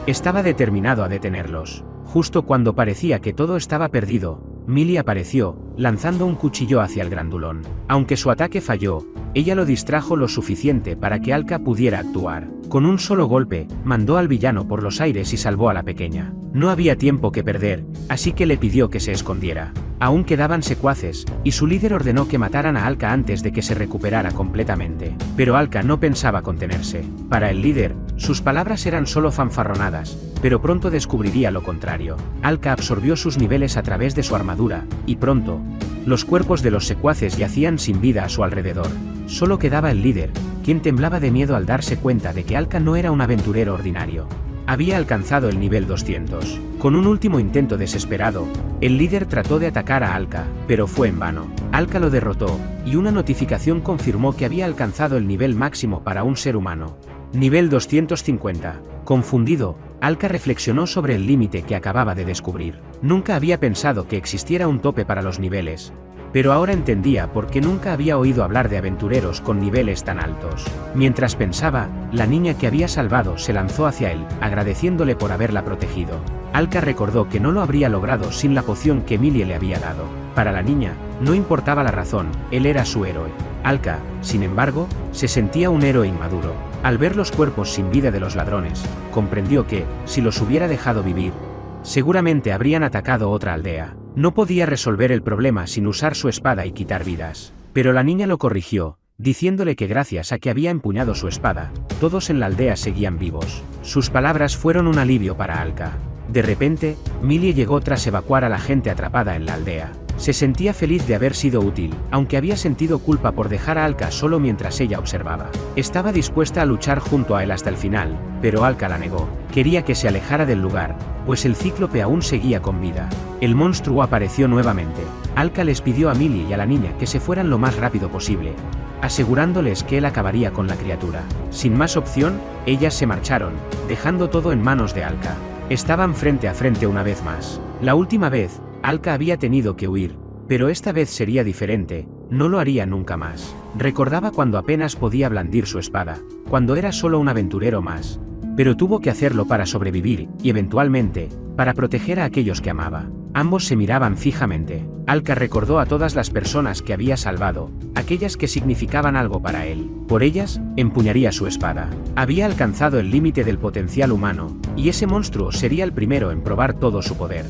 estaba determinado a detenerlos. Justo cuando parecía que todo estaba perdido, Millie apareció, lanzando un cuchillo hacia el grandulón. Aunque su ataque falló, ella lo distrajo lo suficiente para que Alka pudiera actuar. Con un solo golpe, mandó al villano por los aires y salvó a la pequeña. No había tiempo que perder, así que le pidió que se escondiera. Aún quedaban secuaces, y su líder ordenó que mataran a Alka antes de que se recuperara completamente. Pero Alka no pensaba contenerse. Para el líder, sus palabras eran solo fanfarronadas, pero pronto descubriría lo contrario. Alka absorbió sus niveles a través de su armadura, y pronto, los cuerpos de los secuaces yacían sin vida a su alrededor. Solo quedaba el líder, quien temblaba de miedo al darse cuenta de que Alka no era un aventurero ordinario. Había alcanzado el nivel 200. Con un último intento desesperado, el líder trató de atacar a Alka, pero fue en vano. Alka lo derrotó, y una notificación confirmó que había alcanzado el nivel máximo para un ser humano. Nivel 250. Confundido, Alka reflexionó sobre el límite que acababa de descubrir. Nunca había pensado que existiera un tope para los niveles, pero ahora entendía por qué nunca había oído hablar de aventureros con niveles tan altos. Mientras pensaba, la niña que había salvado se lanzó hacia él, agradeciéndole por haberla protegido. Alka recordó que no lo habría logrado sin la poción que Millie le había dado. Para la niña, no importaba la razón, él era su héroe. Alka, sin embargo, se sentía un héroe inmaduro. Al ver los cuerpos sin vida de los ladrones, comprendió que, si los hubiera dejado vivir, seguramente habrían atacado otra aldea. No podía resolver el problema sin usar su espada y quitar vidas. Pero la niña lo corrigió, diciéndole que gracias a que había empuñado su espada, todos en la aldea seguían vivos. Sus palabras fueron un alivio para Alka. De repente, Millie llegó tras evacuar a la gente atrapada en la aldea. Se sentía feliz de haber sido útil, aunque había sentido culpa por dejar a Alka solo mientras ella observaba. Estaba dispuesta a luchar junto a él hasta el final, pero Alka la negó. Quería que se alejara del lugar, pues el cíclope aún seguía con vida. El monstruo apareció nuevamente. Alka les pidió a Millie y a la niña que se fueran lo más rápido posible, asegurándoles que él acabaría con la criatura. Sin más opción, ellas se marcharon, dejando todo en manos de Alka. Estaban frente a frente una vez más. La última vez, Alka había tenido que huir, pero esta vez sería diferente, no lo haría nunca más. Recordaba cuando apenas podía blandir su espada, cuando era solo un aventurero más. Pero tuvo que hacerlo para sobrevivir, y eventualmente, para proteger a aquellos que amaba. Ambos se miraban fijamente. Alka recordó a todas las personas que había salvado, aquellas que significaban algo para él. Por ellas, empuñaría su espada. Había alcanzado el límite del potencial humano, y ese monstruo sería el primero en probar todo su poder.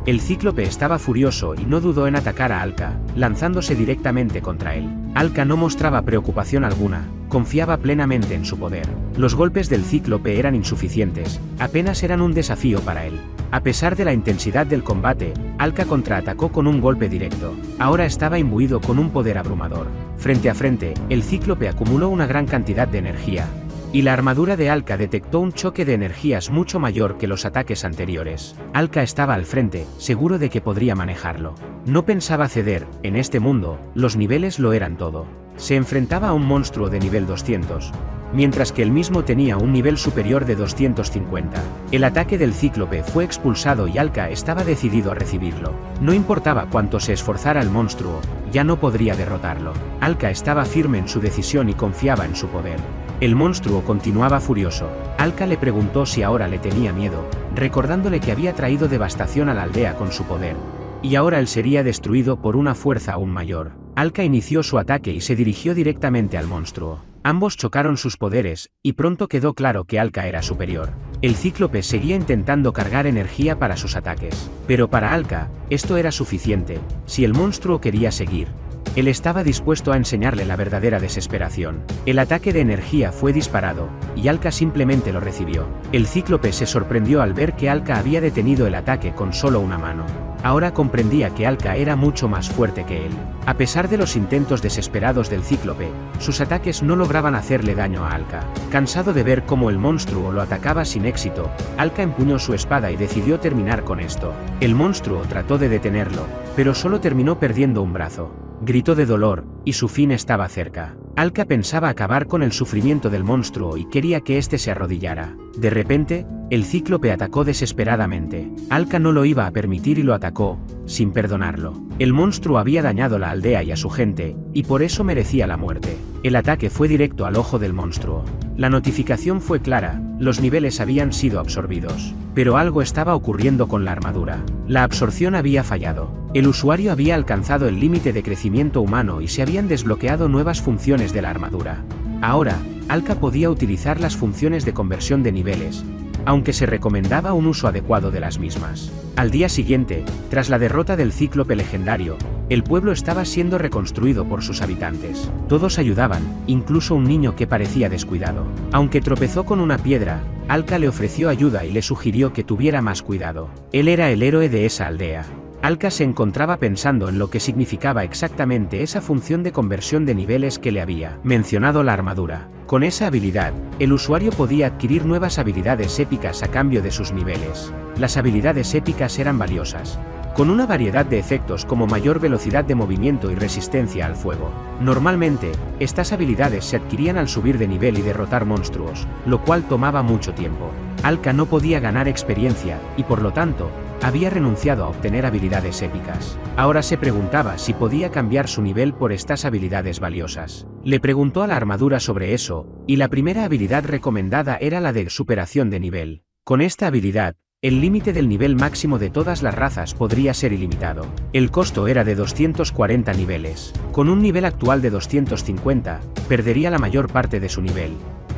El cíclope estaba furioso y no dudó en atacar a Alka, lanzándose directamente contra él. Alka no mostraba preocupación alguna, confiaba plenamente en su poder. Los golpes del cíclope eran insuficientes, apenas eran un desafío para él. A pesar de la intensidad del combate, Alka contraatacó con un golpe directo. Ahora estaba imbuido con un poder abrumador. Frente a frente, el cíclope acumuló una gran cantidad de energía, y la armadura de Alka detectó un choque de energías mucho mayor que los ataques anteriores. Alka estaba al frente, seguro de que podría manejarlo. No pensaba ceder, en este mundo, los niveles lo eran todo. Se enfrentaba a un monstruo de nivel 200, mientras que él mismo tenía un nivel superior de 250. El ataque del cíclope fue expulsado y Alka estaba decidido a recibirlo. No importaba cuánto se esforzara el monstruo, ya no podría derrotarlo. Alka estaba firme en su decisión y confiaba en su poder. El monstruo continuaba furioso. Alka le preguntó si ahora le tenía miedo, recordándole que había traído devastación a la aldea con su poder, y ahora él sería destruido por una fuerza aún mayor. Alka inició su ataque y se dirigió directamente al monstruo. Ambos chocaron sus poderes, y pronto quedó claro que Alka era superior. El cíclope seguía intentando cargar energía para sus ataques, pero para Alka, esto era suficiente. Si el monstruo quería seguir, él estaba dispuesto a enseñarle la verdadera desesperación. El ataque de energía fue disparado, y Alka simplemente lo recibió. El cíclope se sorprendió al ver que Alka había detenido el ataque con solo una mano. Ahora comprendía que Alka era mucho más fuerte que él. A pesar de los intentos desesperados del cíclope, sus ataques no lograban hacerle daño a Alka. Cansado de ver cómo el monstruo lo atacaba sin éxito, Alka empuñó su espada y decidió terminar con esto. El monstruo trató de detenerlo, pero solo terminó perdiendo un brazo. Gritó de dolor, y su fin estaba cerca. Alka pensaba acabar con el sufrimiento del monstruo y quería que éste se arrodillara. De repente, el cíclope atacó desesperadamente. Alka no lo iba a permitir y lo atacó, sin perdonarlo. El monstruo había dañado la aldea y a su gente, y por eso merecía la muerte. El ataque fue directo al ojo del monstruo. La notificación fue clara, los niveles habían sido absorbidos. Pero algo estaba ocurriendo con la armadura. La absorción había fallado. El usuario había alcanzado el límite de crecimiento humano y se habían desbloqueado nuevas funciones de la armadura. Ahora, Alka podía utilizar las funciones de conversión de niveles, aunque se recomendaba un uso adecuado de las mismas. Al día siguiente, tras la derrota del cíclope legendario, el pueblo estaba siendo reconstruido por sus habitantes. Todos ayudaban, incluso un niño que parecía descuidado. Aunque tropezó con una piedra, Alka le ofreció ayuda y le sugirió que tuviera más cuidado. Él era el héroe de esa aldea. Alka se encontraba pensando en lo que significaba exactamente esa función de conversión de niveles que le había mencionado la armadura. Con esa habilidad, el usuario podía adquirir nuevas habilidades épicas a cambio de sus niveles. Las habilidades épicas eran valiosas, con una variedad de efectos como mayor velocidad de movimiento y resistencia al fuego. Normalmente, estas habilidades se adquirían al subir de nivel y derrotar monstruos, lo cual tomaba mucho tiempo. Alka no podía ganar experiencia, y por lo tanto, había renunciado a obtener habilidades épicas. Ahora se preguntaba si podía cambiar su nivel por estas habilidades valiosas. Le preguntó a la armadura sobre eso, y la primera habilidad recomendada era la de superación de nivel. Con esta habilidad, el límite del nivel máximo de todas las razas podría ser ilimitado. El costo era de 240 niveles. Con un nivel actual de 250, perdería la mayor parte de su nivel.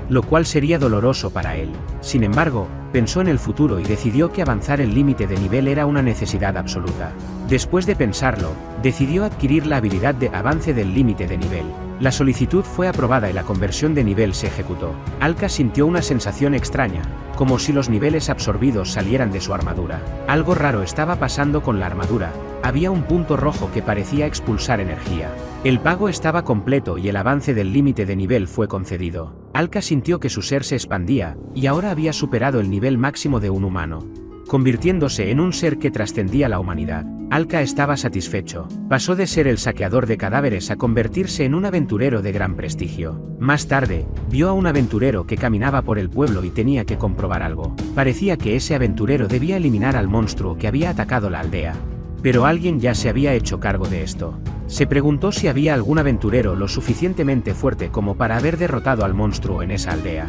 lo cual sería doloroso para él. Sin embargo, pensó en el futuro y decidió que avanzar el límite de nivel era una necesidad absoluta. Después de pensarlo, decidió adquirir la habilidad de avance del límite de nivel. La solicitud fue aprobada y la conversión de nivel se ejecutó. Alka sintió una sensación extraña, como si los niveles absorbidos salieran de su armadura. Algo raro estaba pasando con la armadura. Había un punto rojo que parecía expulsar energía. El pago estaba completo y el avance del límite de nivel fue concedido. Alka sintió que su ser se expandía, y ahora había superado el nivel máximo de un humano, convirtiéndose en un ser que trascendía la humanidad. Alka estaba satisfecho. Pasó de ser el saqueador de cadáveres a convertirse en un aventurero de gran prestigio. Más tarde, vio a un aventurero que caminaba por el pueblo y tenía que comprobar algo. Parecía que ese aventurero debía eliminar al monstruo que había atacado la aldea. Pero alguien ya se había hecho cargo de esto. Se preguntó si había algún aventurero lo suficientemente fuerte como para haber derrotado al monstruo en esa aldea.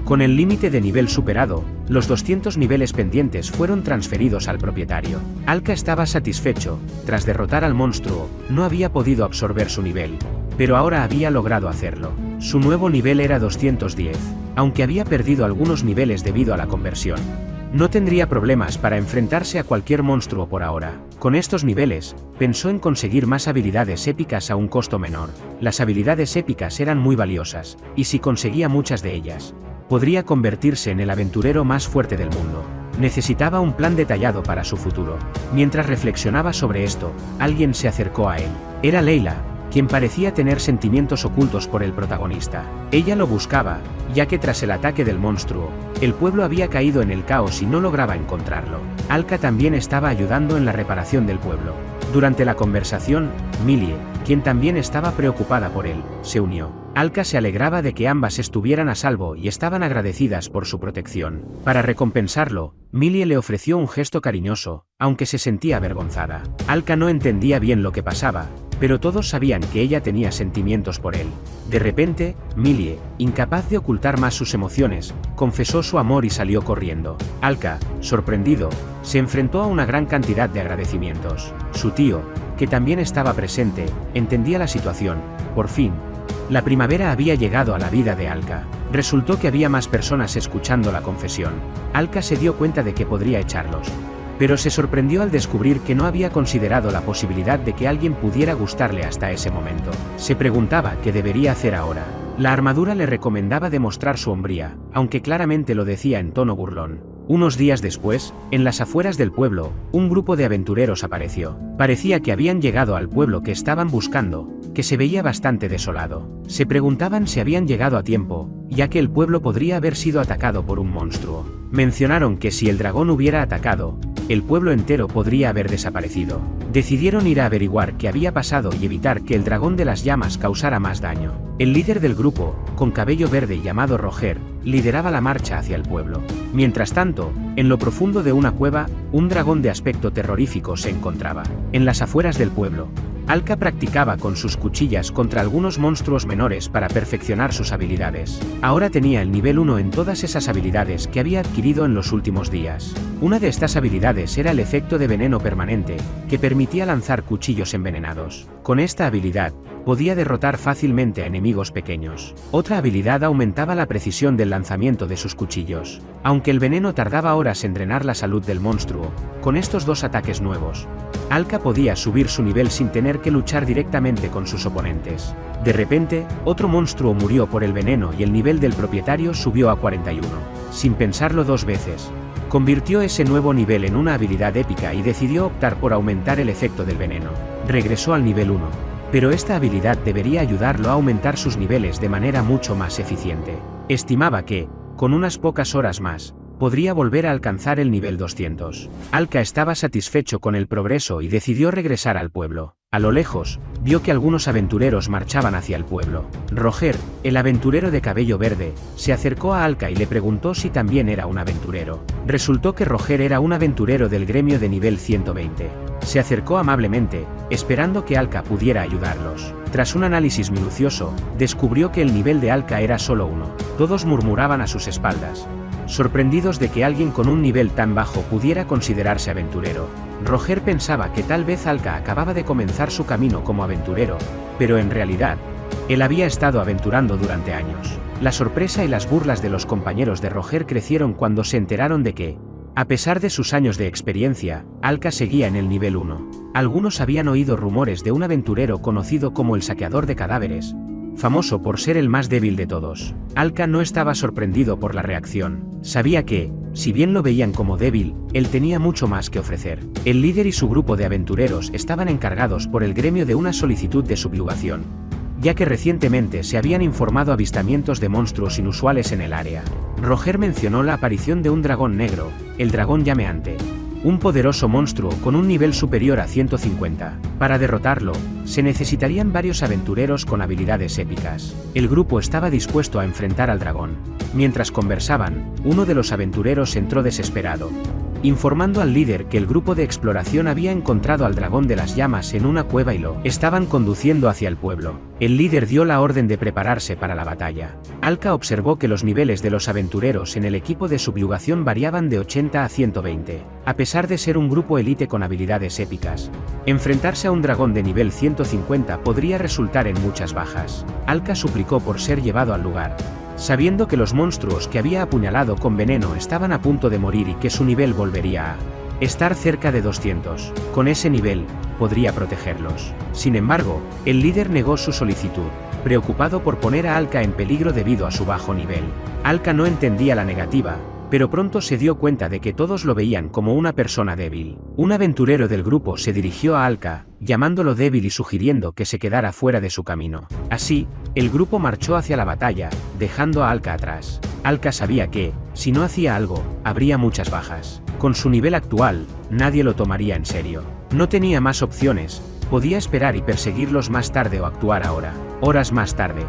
Con el límite de nivel superado, los 200 niveles pendientes fueron transferidos al propietario. Alka estaba satisfecho. Tras derrotar al monstruo, no había podido absorber su nivel, pero ahora había logrado hacerlo. Su nuevo nivel era 210, aunque había perdido algunos niveles debido a la conversión. No tendría problemas para enfrentarse a cualquier monstruo por ahora. Con estos niveles, pensó en conseguir más habilidades épicas a un costo menor. Las habilidades épicas eran muy valiosas, y si conseguía muchas de ellas, podría convertirse en el aventurero más fuerte del mundo. Necesitaba un plan detallado para su futuro. Mientras reflexionaba sobre esto, alguien se acercó a él. Era Leila, quien parecía tener sentimientos ocultos por el protagonista. Ella lo buscaba, ya que tras el ataque del monstruo, el pueblo había caído en el caos y no lograba encontrarlo. Alka también estaba ayudando en la reparación del pueblo. Durante la conversación, Millie, quien también estaba preocupada por él, se unió. Alka se alegraba de que ambas estuvieran a salvo y estaban agradecidas por su protección. Para recompensarlo, Millie le ofreció un gesto cariñoso, aunque se sentía avergonzada. Alka no entendía bien lo que pasaba, pero todos sabían que ella tenía sentimientos por él. De repente, Millie, incapaz de ocultar más sus emociones, confesó su amor y salió corriendo. Alka, sorprendido, se enfrentó a una gran cantidad de agradecimientos. Su tío, que también estaba presente, entendía la situación. Por fin, la primavera había llegado a la vida de Alka. Resultó que había más personas escuchando la confesión. Alka se dio cuenta de que podría echarlos, pero se sorprendió al descubrir que no había considerado la posibilidad de que alguien pudiera gustarle hasta ese momento. Se preguntaba qué debería hacer ahora. La armadura le recomendaba demostrar su hombría, aunque claramente lo decía en tono burlón. Unos días después, en las afueras del pueblo, un grupo de aventureros apareció. Parecía que habían llegado al pueblo que estaban buscando, que se veía bastante desolado. Se preguntaban si habían llegado a tiempo, ya que el pueblo podría haber sido atacado por un monstruo. Mencionaron que si el dragón hubiera atacado, el pueblo entero podría haber desaparecido. Decidieron ir a averiguar qué había pasado y evitar que el dragón de las llamas causara más daño. El líder del grupo, con cabello verde llamado Roger, lideraba la marcha hacia el pueblo. Mientras tanto, en lo profundo de una cueva, un dragón de aspecto terrorífico se encontraba. En las afueras del pueblo, Alka practicaba con sus cuchillas contra algunos monstruos menores para perfeccionar sus habilidades. Ahora tenía el nivel 1 en todas esas habilidades que había adquirido en los últimos días. Una de estas habilidades era el efecto de veneno permanente, que permitía lanzar cuchillos envenenados. Con esta habilidad, podía derrotar fácilmente a enemigos pequeños. Otra habilidad aumentaba la precisión del lanzamiento de sus cuchillos. Aunque el veneno tardaba horas en drenar la salud del monstruo, con estos dos ataques nuevos, Alka podía subir su nivel sin tener que luchar directamente con sus oponentes. De repente, otro monstruo murió por el veneno y el nivel del propietario subió a 41. Sin pensarlo dos veces, convirtió ese nuevo nivel en una habilidad épica y decidió optar por aumentar el efecto del veneno. Regresó al nivel 1. Pero esta habilidad debería ayudarlo a aumentar sus niveles de manera mucho más eficiente. Estimaba que, con unas pocas horas más, podría volver a alcanzar el nivel 200. Alka estaba satisfecho con el progreso y decidió regresar al pueblo. A lo lejos, vio que algunos aventureros marchaban hacia el pueblo. Roger, el aventurero de cabello verde, se acercó a Alka y le preguntó si también era un aventurero. Resultó que Roger era un aventurero del gremio de nivel 120. Se acercó amablemente, esperando que Alka pudiera ayudarlos. Tras un análisis minucioso, descubrió que el nivel de Alka era solo 1. Todos murmuraban a sus espaldas, sorprendidos de que alguien con un nivel tan bajo pudiera considerarse aventurero. Roger pensaba que tal vez Alka acababa de comenzar su camino como aventurero, pero en realidad, él había estado aventurando durante años. La sorpresa y las burlas de los compañeros de Roger crecieron cuando se enteraron de que, a pesar de sus años de experiencia, Alka seguía en el nivel 1. Algunos habían oído rumores de un aventurero conocido como el Saqueador de Cadáveres, famoso por ser el más débil de todos. Alka no estaba sorprendido por la reacción. Sabía que, si bien lo veían como débil, él tenía mucho más que ofrecer. El líder y su grupo de aventureros estaban encargados por el gremio de una solicitud de subyugación, ya que recientemente se habían informado avistamientos de monstruos inusuales en el área. Roger mencionó la aparición de un dragón negro, el dragón llameante, un poderoso monstruo con un nivel superior a 150. Para derrotarlo, se necesitarían varios aventureros con habilidades épicas. El grupo estaba dispuesto a enfrentar al dragón. Mientras conversaban, uno de los aventureros entró desesperado, informando al líder que el grupo de exploración había encontrado al dragón de las llamas en una cueva y lo estaban conduciendo hacia el pueblo. El líder dio la orden de prepararse para la batalla. Alka observó que los niveles de los aventureros en el equipo de subyugación variaban de 80 a 120. A pesar de ser un grupo élite con habilidades épicas, enfrentarse a un dragón de nivel 150 podría resultar en muchas bajas. Alka suplicó por ser llevado al lugar, sabiendo que los monstruos que había apuñalado con veneno estaban a punto de morir y que su nivel volvería a estar cerca de 200. Con ese nivel, podría protegerlos. Sin embargo, el líder negó su solicitud, preocupado por poner a Alka en peligro debido a su bajo nivel. Alka no entendía la negativa, pero pronto se dio cuenta de que todos lo veían como una persona débil. Un aventurero del grupo se dirigió a Alka, llamándolo débil y sugiriendo que se quedara fuera de su camino. Así, el grupo marchó hacia la batalla, dejando a Alka atrás. Alka sabía que, si no hacía algo, habría muchas bajas. Con su nivel actual, nadie lo tomaría en serio. No tenía más opciones, podía esperar y perseguirlos más tarde o actuar ahora. Horas más tarde,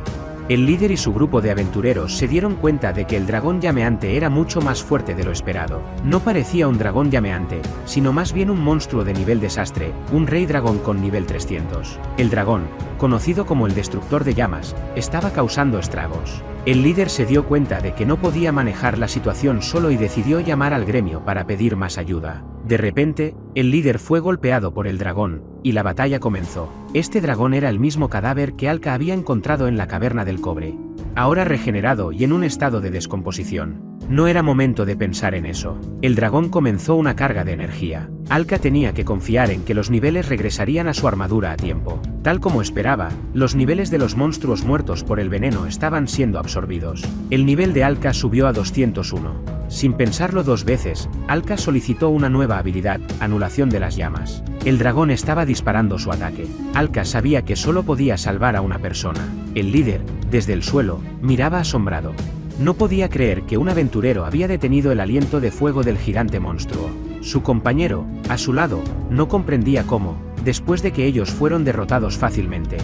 el líder y su grupo de aventureros se dieron cuenta de que el dragón llameante era mucho más fuerte de lo esperado. No parecía un dragón llameante, sino más bien un monstruo de nivel desastre, un rey dragón con nivel 300. El dragón, conocido como el destructor de llamas, estaba causando estragos. El líder se dio cuenta de que no podía manejar la situación solo y decidió llamar al gremio para pedir más ayuda. De repente, el líder fue golpeado por el dragón, y la batalla comenzó. Este dragón era el mismo cadáver que Alka había encontrado en la caverna del cobre, ahora regenerado y en un estado de descomposición. No era momento de pensar en eso. El dragón comenzó una carga de energía. Alka tenía que confiar en que los niveles regresarían a su armadura a tiempo. Tal como esperaba, los niveles de los monstruos muertos por el veneno estaban siendo absorbidos. El nivel de Alka subió a 201. Sin pensarlo dos veces, Alka solicitó una nueva habilidad, Anulación de las Llamas. El dragón estaba disparando su ataque. Alka sabía que solo podía salvar a una persona. El líder, desde el suelo, miraba asombrado. No podía creer que un aventurero había detenido el aliento de fuego del gigante monstruo. Su compañero, a su lado, no comprendía cómo, después de que ellos fueron derrotados fácilmente,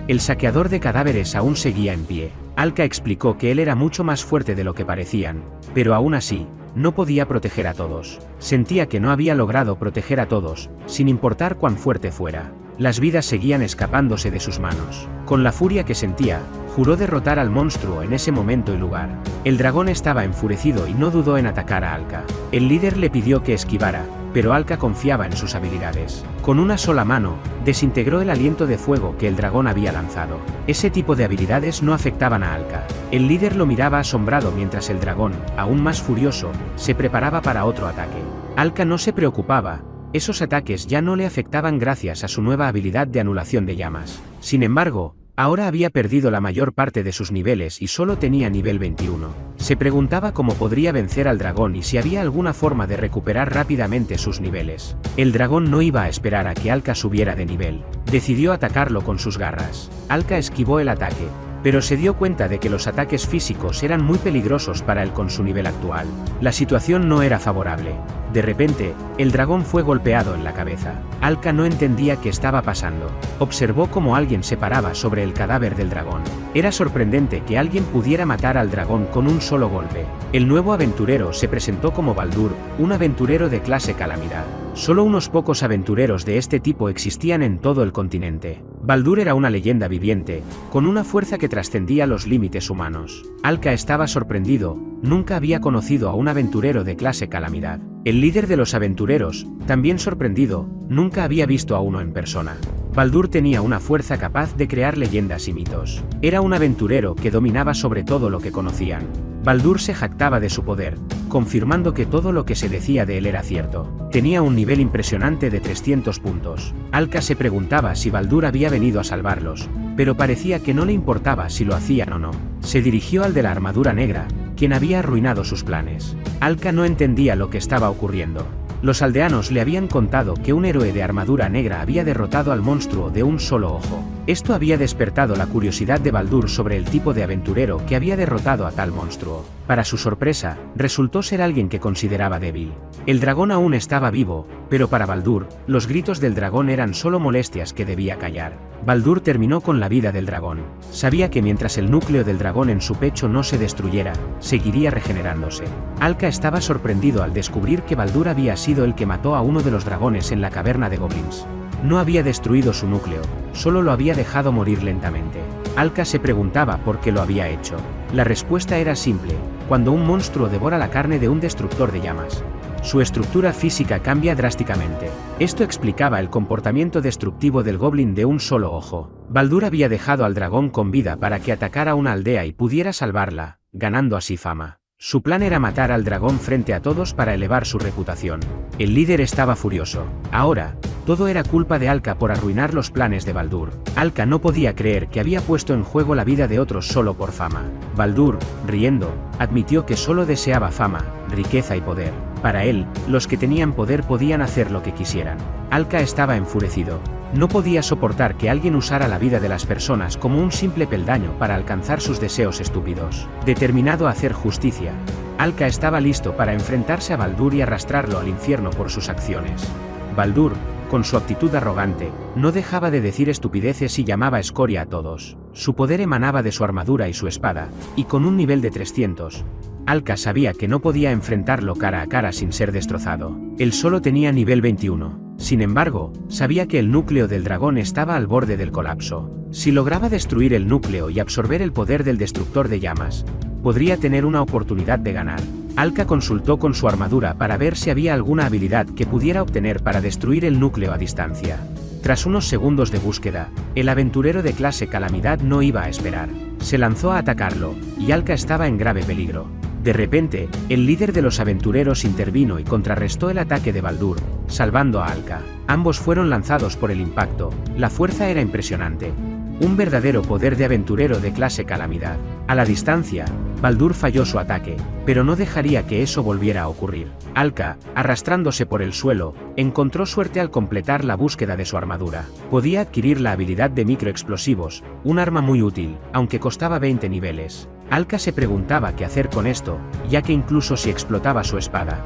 el saqueador de cadáveres aún seguía en pie. Alka explicó que él era mucho más fuerte de lo que parecían, pero aún así, no podía proteger a todos. Sentía que no había logrado proteger a todos, sin importar cuán fuerte fuera. Las vidas seguían escapándose de sus manos. Con la furia que sentía, juró derrotar al monstruo en ese momento y lugar. El dragón estaba enfurecido y no dudó en atacar a Alka. El líder le pidió que esquivara, pero Alka confiaba en sus habilidades. Con una sola mano, desintegró el aliento de fuego que el dragón había lanzado. Ese tipo de habilidades no afectaban a Alka. El líder lo miraba asombrado mientras el dragón, aún más furioso, se preparaba para otro ataque. Alka no se preocupaba. Esos ataques ya no le afectaban gracias a su nueva habilidad de anulación de llamas. Sin embargo, ahora había perdido la mayor parte de sus niveles y solo tenía nivel 21. Se preguntaba cómo podría vencer al dragón y si había alguna forma de recuperar rápidamente sus niveles. El dragón no iba a esperar a que Alka subiera de nivel. Decidió atacarlo con sus garras. Alka esquivó el ataque, pero se dio cuenta de que los ataques físicos eran muy peligrosos para él con su nivel actual. La situación no era favorable. De repente, el dragón fue golpeado en la cabeza. Alka no entendía qué estaba pasando. Observó cómo alguien se paraba sobre el cadáver del dragón. Era sorprendente que alguien pudiera matar al dragón con un solo golpe. El nuevo aventurero se presentó como Baldur, un aventurero de clase Calamidad. Solo unos pocos aventureros de este tipo existían en todo el continente. Baldur era una leyenda viviente, con una fuerza que trascendía los límites humanos. Alka estaba sorprendido, nunca había conocido a un aventurero de clase Calamidad. El líder de los aventureros, también sorprendido, nunca había visto a uno en persona. Baldur tenía una fuerza capaz de crear leyendas y mitos. Era un aventurero que dominaba sobre todo lo que conocían. Baldur se jactaba de su poder, confirmando que todo lo que se decía de él era cierto. Tenía un nivel impresionante de 300 puntos. Alka se preguntaba si Baldur había venido a salvarlos, pero parecía que no le importaba si lo hacían o no. Se dirigió al de la armadura negra, quien había arruinado sus planes. Alka no entendía lo que estaba ocurriendo. Los aldeanos le habían contado que un héroe de armadura negra había derrotado al monstruo de un solo ojo. Esto había despertado la curiosidad de Baldur sobre el tipo de aventurero que había derrotado a tal monstruo. Para su sorpresa, resultó ser alguien que consideraba débil. El dragón aún estaba vivo, pero para Baldur, los gritos del dragón eran solo molestias que debía callar. Baldur terminó con la vida del dragón. Sabía que mientras el núcleo del dragón en su pecho no se destruyera, seguiría regenerándose. Alka estaba sorprendido al descubrir que Baldur había sido el que mató a uno de los dragones en la caverna de goblins. No había destruido su núcleo, solo lo había dejado morir lentamente. Alka se preguntaba por qué lo había hecho. La respuesta era simple: cuando un monstruo devora la carne de un destructor de llamas, su estructura física cambia drásticamente. Esto explicaba el comportamiento destructivo del goblin de un solo ojo. Baldur había dejado al dragón con vida para que atacara una aldea y pudiera salvarla, ganando así fama. Su plan era matar al dragón frente a todos para elevar su reputación. El líder estaba furioso. Ahora, todo era culpa de Alka por arruinar los planes de Baldur. Alka no podía creer que había puesto en juego la vida de otros solo por fama. Baldur, riendo, admitió que solo deseaba fama, riqueza y poder. Para él, los que tenían poder podían hacer lo que quisieran. Alka estaba enfurecido. No podía soportar que alguien usara la vida de las personas como un simple peldaño para alcanzar sus deseos estúpidos. Determinado a hacer justicia, Alka estaba listo para enfrentarse a Baldur y arrastrarlo al infierno por sus acciones. Baldur, con su actitud arrogante, no dejaba de decir estupideces y llamaba escoria a todos. Su poder emanaba de su armadura y su espada, y con un nivel de 300. Alka sabía que no podía enfrentarlo cara a cara sin ser destrozado. Él solo tenía nivel 21. Sin embargo, sabía que el núcleo del dragón estaba al borde del colapso. Si lograba destruir el núcleo y absorber el poder del destructor de llamas, podría tener una oportunidad de ganar. Alka consultó con su armadura para ver si había alguna habilidad que pudiera obtener para destruir el núcleo a distancia. Tras unos segundos de búsqueda, el aventurero de clase Calamidad no iba a esperar. Se lanzó a atacarlo, y Alka estaba en grave peligro. De repente, el líder de los aventureros intervino y contrarrestó el ataque de Baldur, salvando a Alka. Ambos fueron lanzados por el impacto. La fuerza era impresionante. Un verdadero poder de aventurero de clase Calamidad. A la distancia, Baldur falló su ataque, pero no dejaría que eso volviera a ocurrir. Alka, arrastrándose por el suelo, encontró suerte al completar la búsqueda de su armadura. Podía adquirir la habilidad de microexplosivos, un arma muy útil, aunque costaba 20 niveles. Alka se preguntaba qué hacer con esto, ya que incluso si explotaba su espada,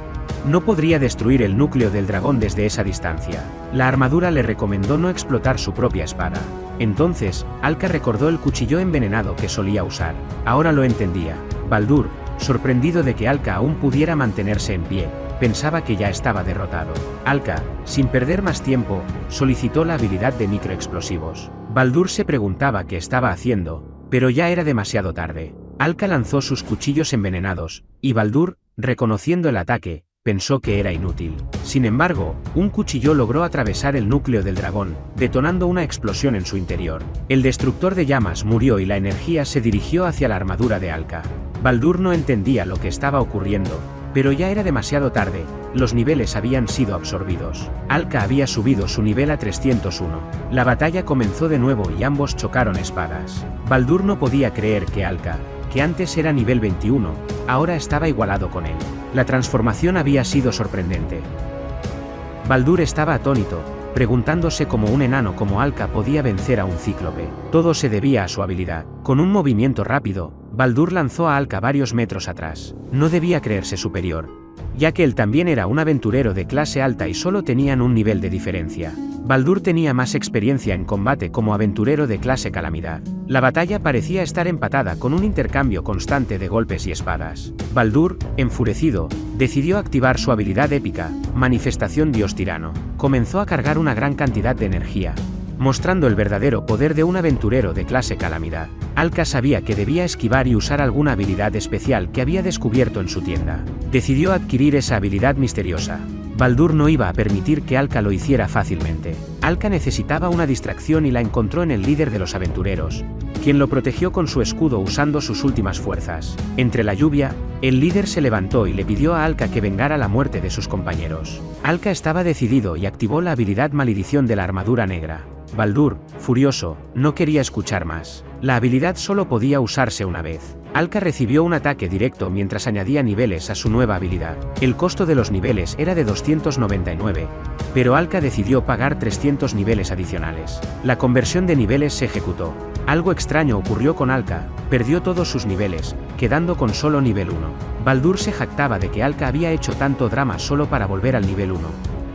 no podría destruir el núcleo del dragón desde esa distancia. La armadura le recomendó no explotar su propia espada. Entonces, Alka recordó el cuchillo envenenado que solía usar. Ahora lo entendía. Baldur, sorprendido de que Alka aún pudiera mantenerse en pie, pensaba que ya estaba derrotado. Alka, sin perder más tiempo, solicitó la habilidad de microexplosivos. Baldur se preguntaba qué estaba haciendo, pero ya era demasiado tarde. Alka lanzó sus cuchillos envenenados, y Baldur, reconociendo el ataque, pensó que era inútil. Sin embargo, un cuchillo logró atravesar el núcleo del dragón, detonando una explosión en su interior. El destructor de llamas murió y la energía se dirigió hacia la armadura de Alka. Baldur no entendía lo que estaba ocurriendo, pero ya era demasiado tarde, los niveles habían sido absorbidos. Alka había subido su nivel a 301. La batalla comenzó de nuevo y ambos chocaron espadas. Baldur no podía creer que Alka, que antes era nivel 21, ahora estaba igualado con él. La transformación había sido sorprendente. Baldur estaba atónito, preguntándose cómo un enano como Alka podía vencer a un cíclope. Todo se debía a su habilidad. Con un movimiento rápido, Baldur lanzó a Alka varios metros atrás. No debía creerse superior, ya que él también era un aventurero de clase alta y solo tenían un nivel de diferencia. Baldur tenía más experiencia en combate como aventurero de clase Calamidad. La batalla parecía estar empatada con un intercambio constante de golpes y espadas. Baldur, enfurecido, decidió activar su habilidad épica, Manifestación Dios Tirano. Comenzó a cargar una gran cantidad de energía, mostrando el verdadero poder de un aventurero de clase Calamidad. Alka sabía que debía esquivar y usar alguna habilidad especial que había descubierto en su tienda. Decidió adquirir esa habilidad misteriosa. Baldur no iba a permitir que Alka lo hiciera fácilmente. Alka necesitaba una distracción y la encontró en el líder de los aventureros, quien lo protegió con su escudo usando sus últimas fuerzas. Entre la lluvia, el líder se levantó y le pidió a Alka que vengara la muerte de sus compañeros. Alka estaba decidido y activó la habilidad Maldición de la Armadura Negra. Baldur, furioso, no quería escuchar más. La habilidad solo podía usarse una vez. Alka recibió un ataque directo mientras añadía niveles a su nueva habilidad. El costo de los niveles era de 299, pero Alka decidió pagar 300 niveles adicionales. La conversión de niveles se ejecutó. Algo extraño ocurrió con Alka, perdió todos sus niveles, quedando con solo nivel 1. Baldur se jactaba de que Alka había hecho tanto drama solo para volver al nivel 1,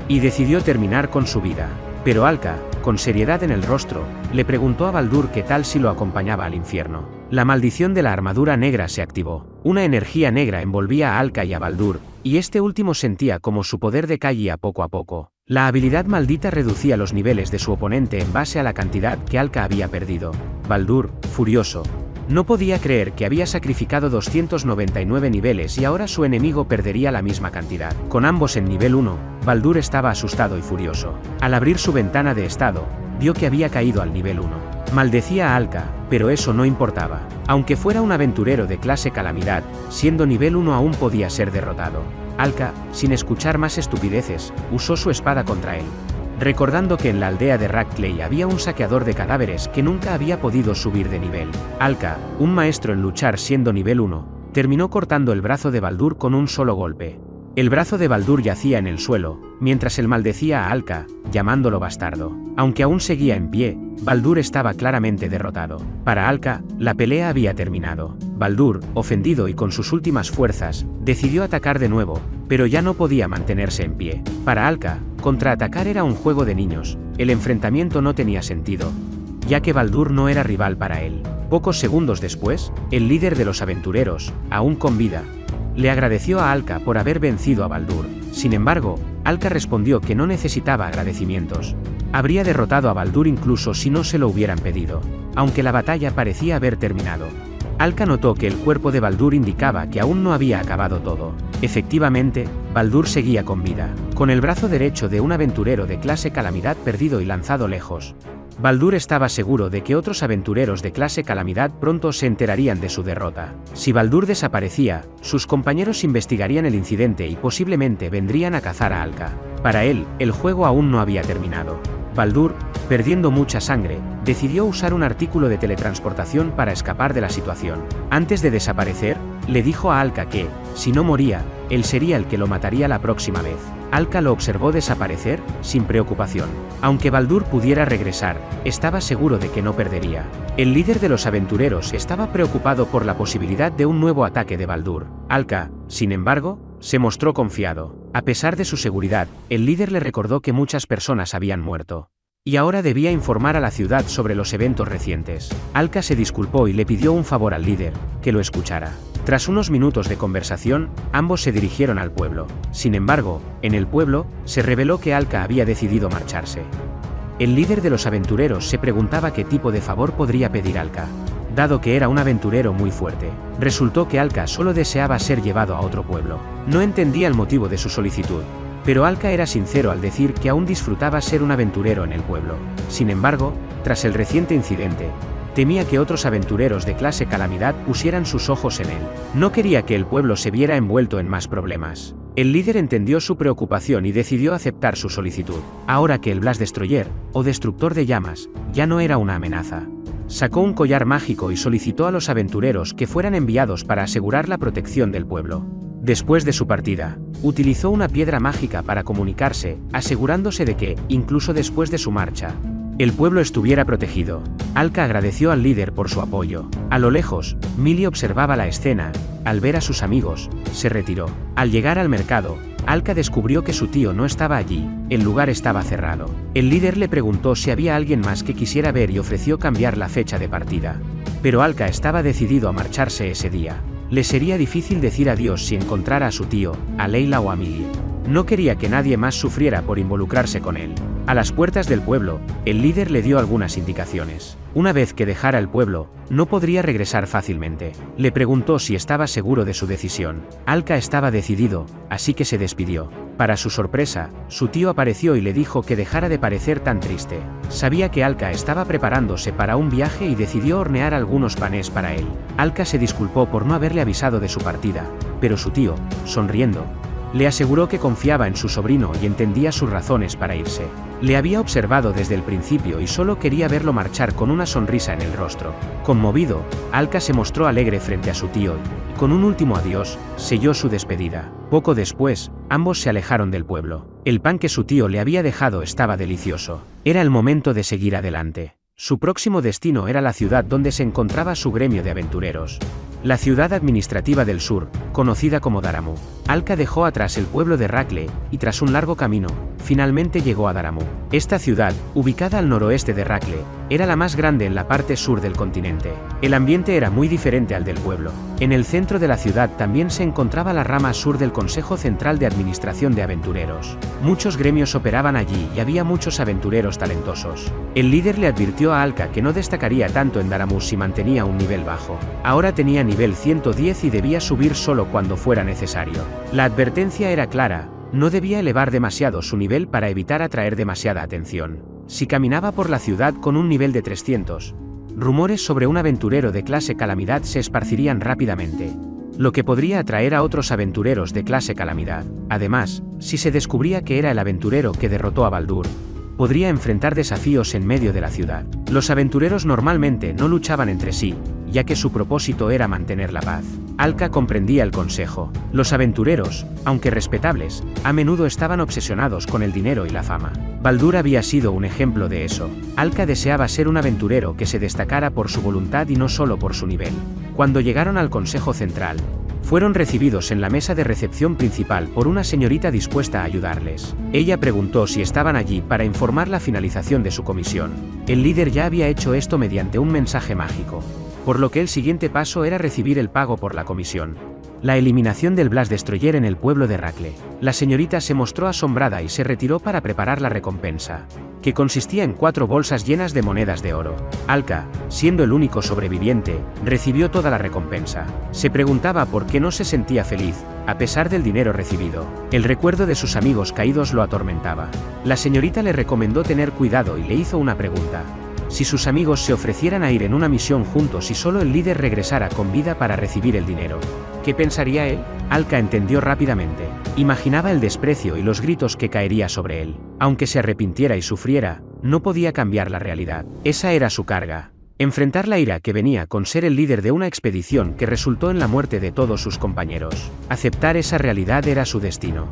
y decidió terminar con su vida. Pero Alka, con seriedad en el rostro, le preguntó a Baldur qué tal si lo acompañaba al infierno. La maldición de la armadura negra se activó. Una energía negra envolvía a Alka y a Baldur, y este último sentía como su poder decaía poco a poco. La habilidad maldita reducía los niveles de su oponente en base a la cantidad que Alka había perdido. Baldur, furioso, no podía creer que había sacrificado 299 niveles y ahora su enemigo perdería la misma cantidad. Con ambos en nivel 1, Baldur estaba asustado y furioso. Al abrir su ventana de estado, vio que había caído al nivel 1. Maldecía a Alka, pero eso no importaba. Aunque fuera un aventurero de clase Calamidad, siendo nivel 1 aún podía ser derrotado. Alka, sin escuchar más estupideces, usó su espada contra él. Recordando que en la aldea de Rackley había un saqueador de cadáveres que nunca había podido subir de nivel. Alka, un maestro en luchar siendo nivel 1, terminó cortando el brazo de Baldur con un solo golpe. El brazo de Baldur yacía en el suelo, mientras él maldecía a Alka, llamándolo bastardo. Aunque aún seguía en pie, Baldur estaba claramente derrotado. Para Alka, la pelea había terminado. Baldur, ofendido y con sus últimas fuerzas, decidió atacar de nuevo, pero ya no podía mantenerse en pie. Para Alka, contraatacar era un juego de niños, el enfrentamiento no tenía sentido, ya que Baldur no era rival para él. Pocos segundos después, el líder de los aventureros, aún con vida, le agradeció a Alka por haber vencido a Baldur. Sin embargo, Alka respondió que no necesitaba agradecimientos. Habría derrotado a Baldur incluso si no se lo hubieran pedido, aunque la batalla parecía haber terminado. Alka notó que el cuerpo de Baldur indicaba que aún no había acabado todo. Efectivamente, Baldur seguía con vida, con el brazo derecho de un aventurero de clase Calamidad perdido y lanzado lejos. Baldur estaba seguro de que otros aventureros de clase Calamidad pronto se enterarían de su derrota. Si Baldur desaparecía, sus compañeros investigarían el incidente y posiblemente vendrían a cazar a Alka. Para él, el juego aún no había terminado. Baldur, perdiendo mucha sangre, decidió usar un artículo de teletransportación para escapar de la situación. Antes de desaparecer, le dijo a Alka que, si no moría, él sería el que lo mataría la próxima vez. Alka lo observó desaparecer, sin preocupación. Aunque Baldur pudiera regresar, estaba seguro de que no perdería. El líder de los aventureros estaba preocupado por la posibilidad de un nuevo ataque de Baldur. Alka, sin embargo, se mostró confiado. A pesar de su seguridad, el líder le recordó que muchas personas habían muerto, y ahora debía informar a la ciudad sobre los eventos recientes. Alka se disculpó y le pidió un favor al líder, que lo escuchara. Tras unos minutos de conversación, ambos se dirigieron al pueblo. Sin embargo, en el pueblo, se reveló que Alka había decidido marcharse. El líder de los aventureros se preguntaba qué tipo de favor podría pedir Alka, dado que era un aventurero muy fuerte. Resultó que Alka solo deseaba ser llevado a otro pueblo. No entendía el motivo de su solicitud, pero Alka era sincero al decir que aún disfrutaba ser un aventurero en el pueblo. Sin embargo, tras el reciente incidente, temía que otros aventureros de clase Calamidad pusieran sus ojos en él. No quería que el pueblo se viera envuelto en más problemas. El líder entendió su preocupación y decidió aceptar su solicitud. Ahora que el Blast Destroyer, o Destructor de Llamas, ya no era una amenaza, sacó un collar mágico y solicitó a los aventureros que fueran enviados para asegurar la protección del pueblo. Después de su partida, utilizó una piedra mágica para comunicarse, asegurándose de que, incluso después de su marcha, el pueblo estuviera protegido. Alka agradeció al líder por su apoyo. A lo lejos, Millie observaba la escena. Al ver a sus amigos, se retiró. Al llegar al mercado, Alka descubrió que su tío no estaba allí, el lugar estaba cerrado. El líder le preguntó si había alguien más que quisiera ver y ofreció cambiar la fecha de partida. Pero Alka estaba decidido a marcharse ese día. Le sería difícil decir adiós si encontrara a su tío, a Leila o a Millie. No quería que nadie más sufriera por involucrarse con él. A las puertas del pueblo, el líder le dio algunas indicaciones. Una vez que dejara el pueblo, no podría regresar fácilmente. Le preguntó si estaba seguro de su decisión. Alka estaba decidido, así que se despidió. Para su sorpresa, su tío apareció y le dijo que dejara de parecer tan triste. Sabía que Alka estaba preparándose para un viaje y decidió hornear algunos panes para él. Alka se disculpó por no haberle avisado de su partida, pero su tío, sonriendo, le aseguró que confiaba en su sobrino y entendía sus razones para irse. Le había observado desde el principio y solo quería verlo marchar con una sonrisa en el rostro. Conmovido, Alka se mostró alegre frente a su tío y, con un último adiós, selló su despedida. Poco después, ambos se alejaron del pueblo. El pan que su tío le había dejado estaba delicioso. Era el momento de seguir adelante. Su próximo destino era la ciudad donde se encontraba su gremio de aventureros. La ciudad administrativa del sur, conocida como Daramu. Alka dejó atrás el pueblo de Rakle, y tras un largo camino, finalmente llegó a Daramu. Esta ciudad, ubicada al noroeste de Rakle, era la más grande en la parte sur del continente. El ambiente era muy diferente al del pueblo. En el centro de la ciudad también se encontraba la rama sur del Consejo Central de Administración de Aventureros. Muchos gremios operaban allí y había muchos aventureros talentosos. El líder le advirtió a Alka que no destacaría tanto en Daramu si mantenía un nivel bajo. Ahora tenía nivel 110 y debía subir solo cuando fuera necesario. La advertencia era clara: no debía elevar demasiado su nivel para evitar atraer demasiada atención. Si caminaba por la ciudad con un nivel de 300, rumores sobre un aventurero de clase Calamidad se esparcirían rápidamente, lo que podría atraer a otros aventureros de clase Calamidad. Además, si se descubría que era el aventurero que derrotó a Baldur, podría enfrentar desafíos en medio de la ciudad. Los aventureros normalmente no luchaban entre sí, ya que su propósito era mantener la paz. Alka comprendía el consejo. Los aventureros, aunque respetables, a menudo estaban obsesionados con el dinero y la fama. Baldur había sido un ejemplo de eso. Alka deseaba ser un aventurero que se destacara por su voluntad y no solo por su nivel. Cuando llegaron al Consejo Central, fueron recibidos en la mesa de recepción principal por una señorita dispuesta a ayudarles. Ella preguntó si estaban allí para informar la finalización de su comisión. El líder ya había hecho esto mediante un mensaje mágico, por lo que el siguiente paso era recibir el pago por la comisión. La eliminación del Blast Destroyer en el pueblo de Rakle. La señorita se mostró asombrada y se retiró para preparar la recompensa, que consistía en 4 bolsas llenas de monedas de oro. Alka, siendo el único sobreviviente, recibió toda la recompensa. Se preguntaba por qué no se sentía feliz, a pesar del dinero recibido. El recuerdo de sus amigos caídos lo atormentaba. La señorita le recomendó tener cuidado y le hizo una pregunta: si sus amigos se ofrecieran a ir en una misión juntos y solo el líder regresara con vida para recibir el dinero, ¿qué pensaría él? Alka entendió rápidamente. Imaginaba el desprecio y los gritos que caería sobre él. Aunque se arrepintiera y sufriera, no podía cambiar la realidad. Esa era su carga. Enfrentar la ira que venía con ser el líder de una expedición que resultó en la muerte de todos sus compañeros. Aceptar esa realidad era su destino.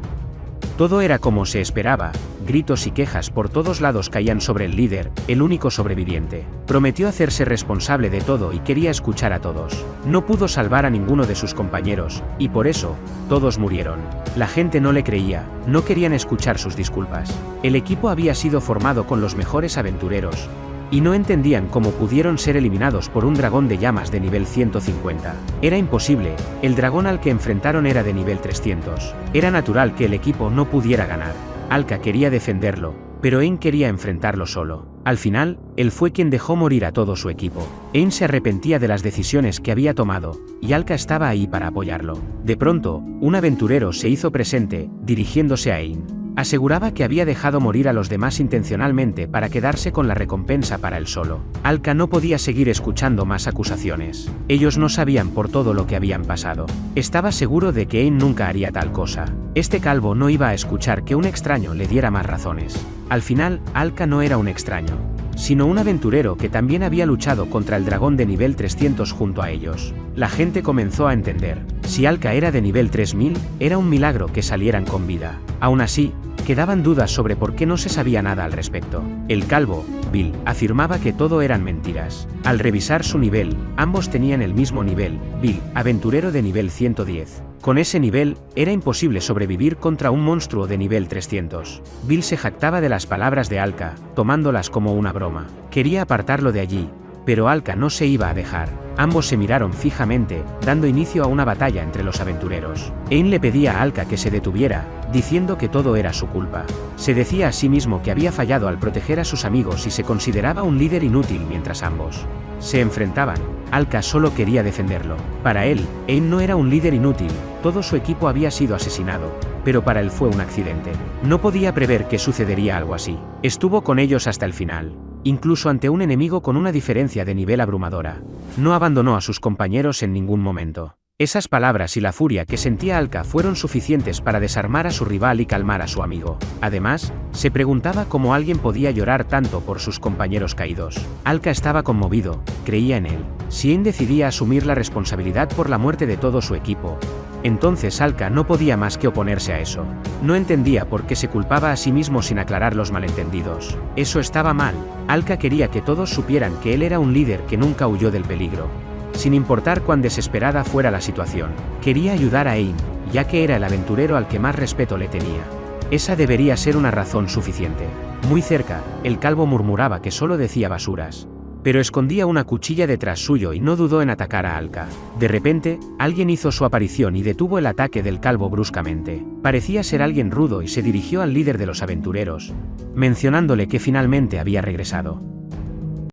Todo era como se esperaba. Gritos y quejas por todos lados caían sobre el líder, el único sobreviviente. Prometió hacerse responsable de todo y quería escuchar a todos. No pudo salvar a ninguno de sus compañeros, y por eso, todos murieron. La gente no le creía, no querían escuchar sus disculpas. El equipo había sido formado con los mejores aventureros, y no entendían cómo pudieron ser eliminados por un dragón de llamas de nivel 150. Era imposible, el dragón al que enfrentaron era de nivel 300. Era natural que el equipo no pudiera ganar. Alka quería defenderlo, pero Ein quería enfrentarlo solo. Al final, él fue quien dejó morir a todo su equipo. Ein se arrepentía de las decisiones que había tomado, y Alka estaba ahí para apoyarlo. De pronto, un aventurero se hizo presente, dirigiéndose a Ein. Aseguraba que había dejado morir a los demás intencionalmente para quedarse con la recompensa para él solo. Alka no podía seguir escuchando más acusaciones. Ellos no sabían por todo lo que habían pasado. Estaba seguro de que Ein nunca haría tal cosa. Este calvo no iba a escuchar que un extraño le diera más razones. Al final, Alka no era un extraño, sino un aventurero que también había luchado contra el dragón de nivel 300 junto a ellos. La gente comenzó a entender. Si Alka era de nivel 3000, era un milagro que salieran con vida. Aún así, quedaban dudas sobre por qué no se sabía nada al respecto. El calvo, Bill, afirmaba que todo eran mentiras. Al revisar su nivel, ambos tenían el mismo nivel. Bill, aventurero de nivel 110. Con ese nivel, era imposible sobrevivir contra un monstruo de nivel 300. Bill se jactaba de las palabras de Alka, tomándolas como una broma. Quería apartarlo de allí, pero Alka no se iba a dejar. Ambos se miraron fijamente, dando inicio a una batalla entre los aventureros. Ain le pedía a Alka que se detuviera, diciendo que todo era su culpa. Se decía a sí mismo que había fallado al proteger a sus amigos y se consideraba un líder inútil mientras ambos se enfrentaban. Alka solo quería defenderlo. Para él, Ain no era un líder inútil, todo su equipo había sido asesinado, pero para él fue un accidente. No podía prever que sucedería algo así. Estuvo con ellos hasta el final, incluso ante un enemigo con una diferencia de nivel abrumadora. No abandonó a sus compañeros en ningún momento. Esas palabras y la furia que sentía Alka fueron suficientes para desarmar a su rival y calmar a su amigo. Además, se preguntaba cómo alguien podía llorar tanto por sus compañeros caídos. Alka estaba conmovido, creía en él. Si Ain decidía asumir la responsabilidad por la muerte de todo su equipo, entonces Alka no podía más que oponerse a eso. No entendía por qué se culpaba a sí mismo sin aclarar los malentendidos. Eso estaba mal. Alka quería que todos supieran que él era un líder que nunca huyó del peligro. Sin importar cuán desesperada fuera la situación, quería ayudar a Ain, ya que era el aventurero al que más respeto le tenía. Esa debería ser una razón suficiente. Muy cerca, el calvo murmuraba que solo decía basuras, pero escondía una cuchilla detrás suyo y no dudó en atacar a Alka. De repente, alguien hizo su aparición y detuvo el ataque del calvo bruscamente. Parecía ser alguien rudo y se dirigió al líder de los aventureros, mencionándole que finalmente había regresado.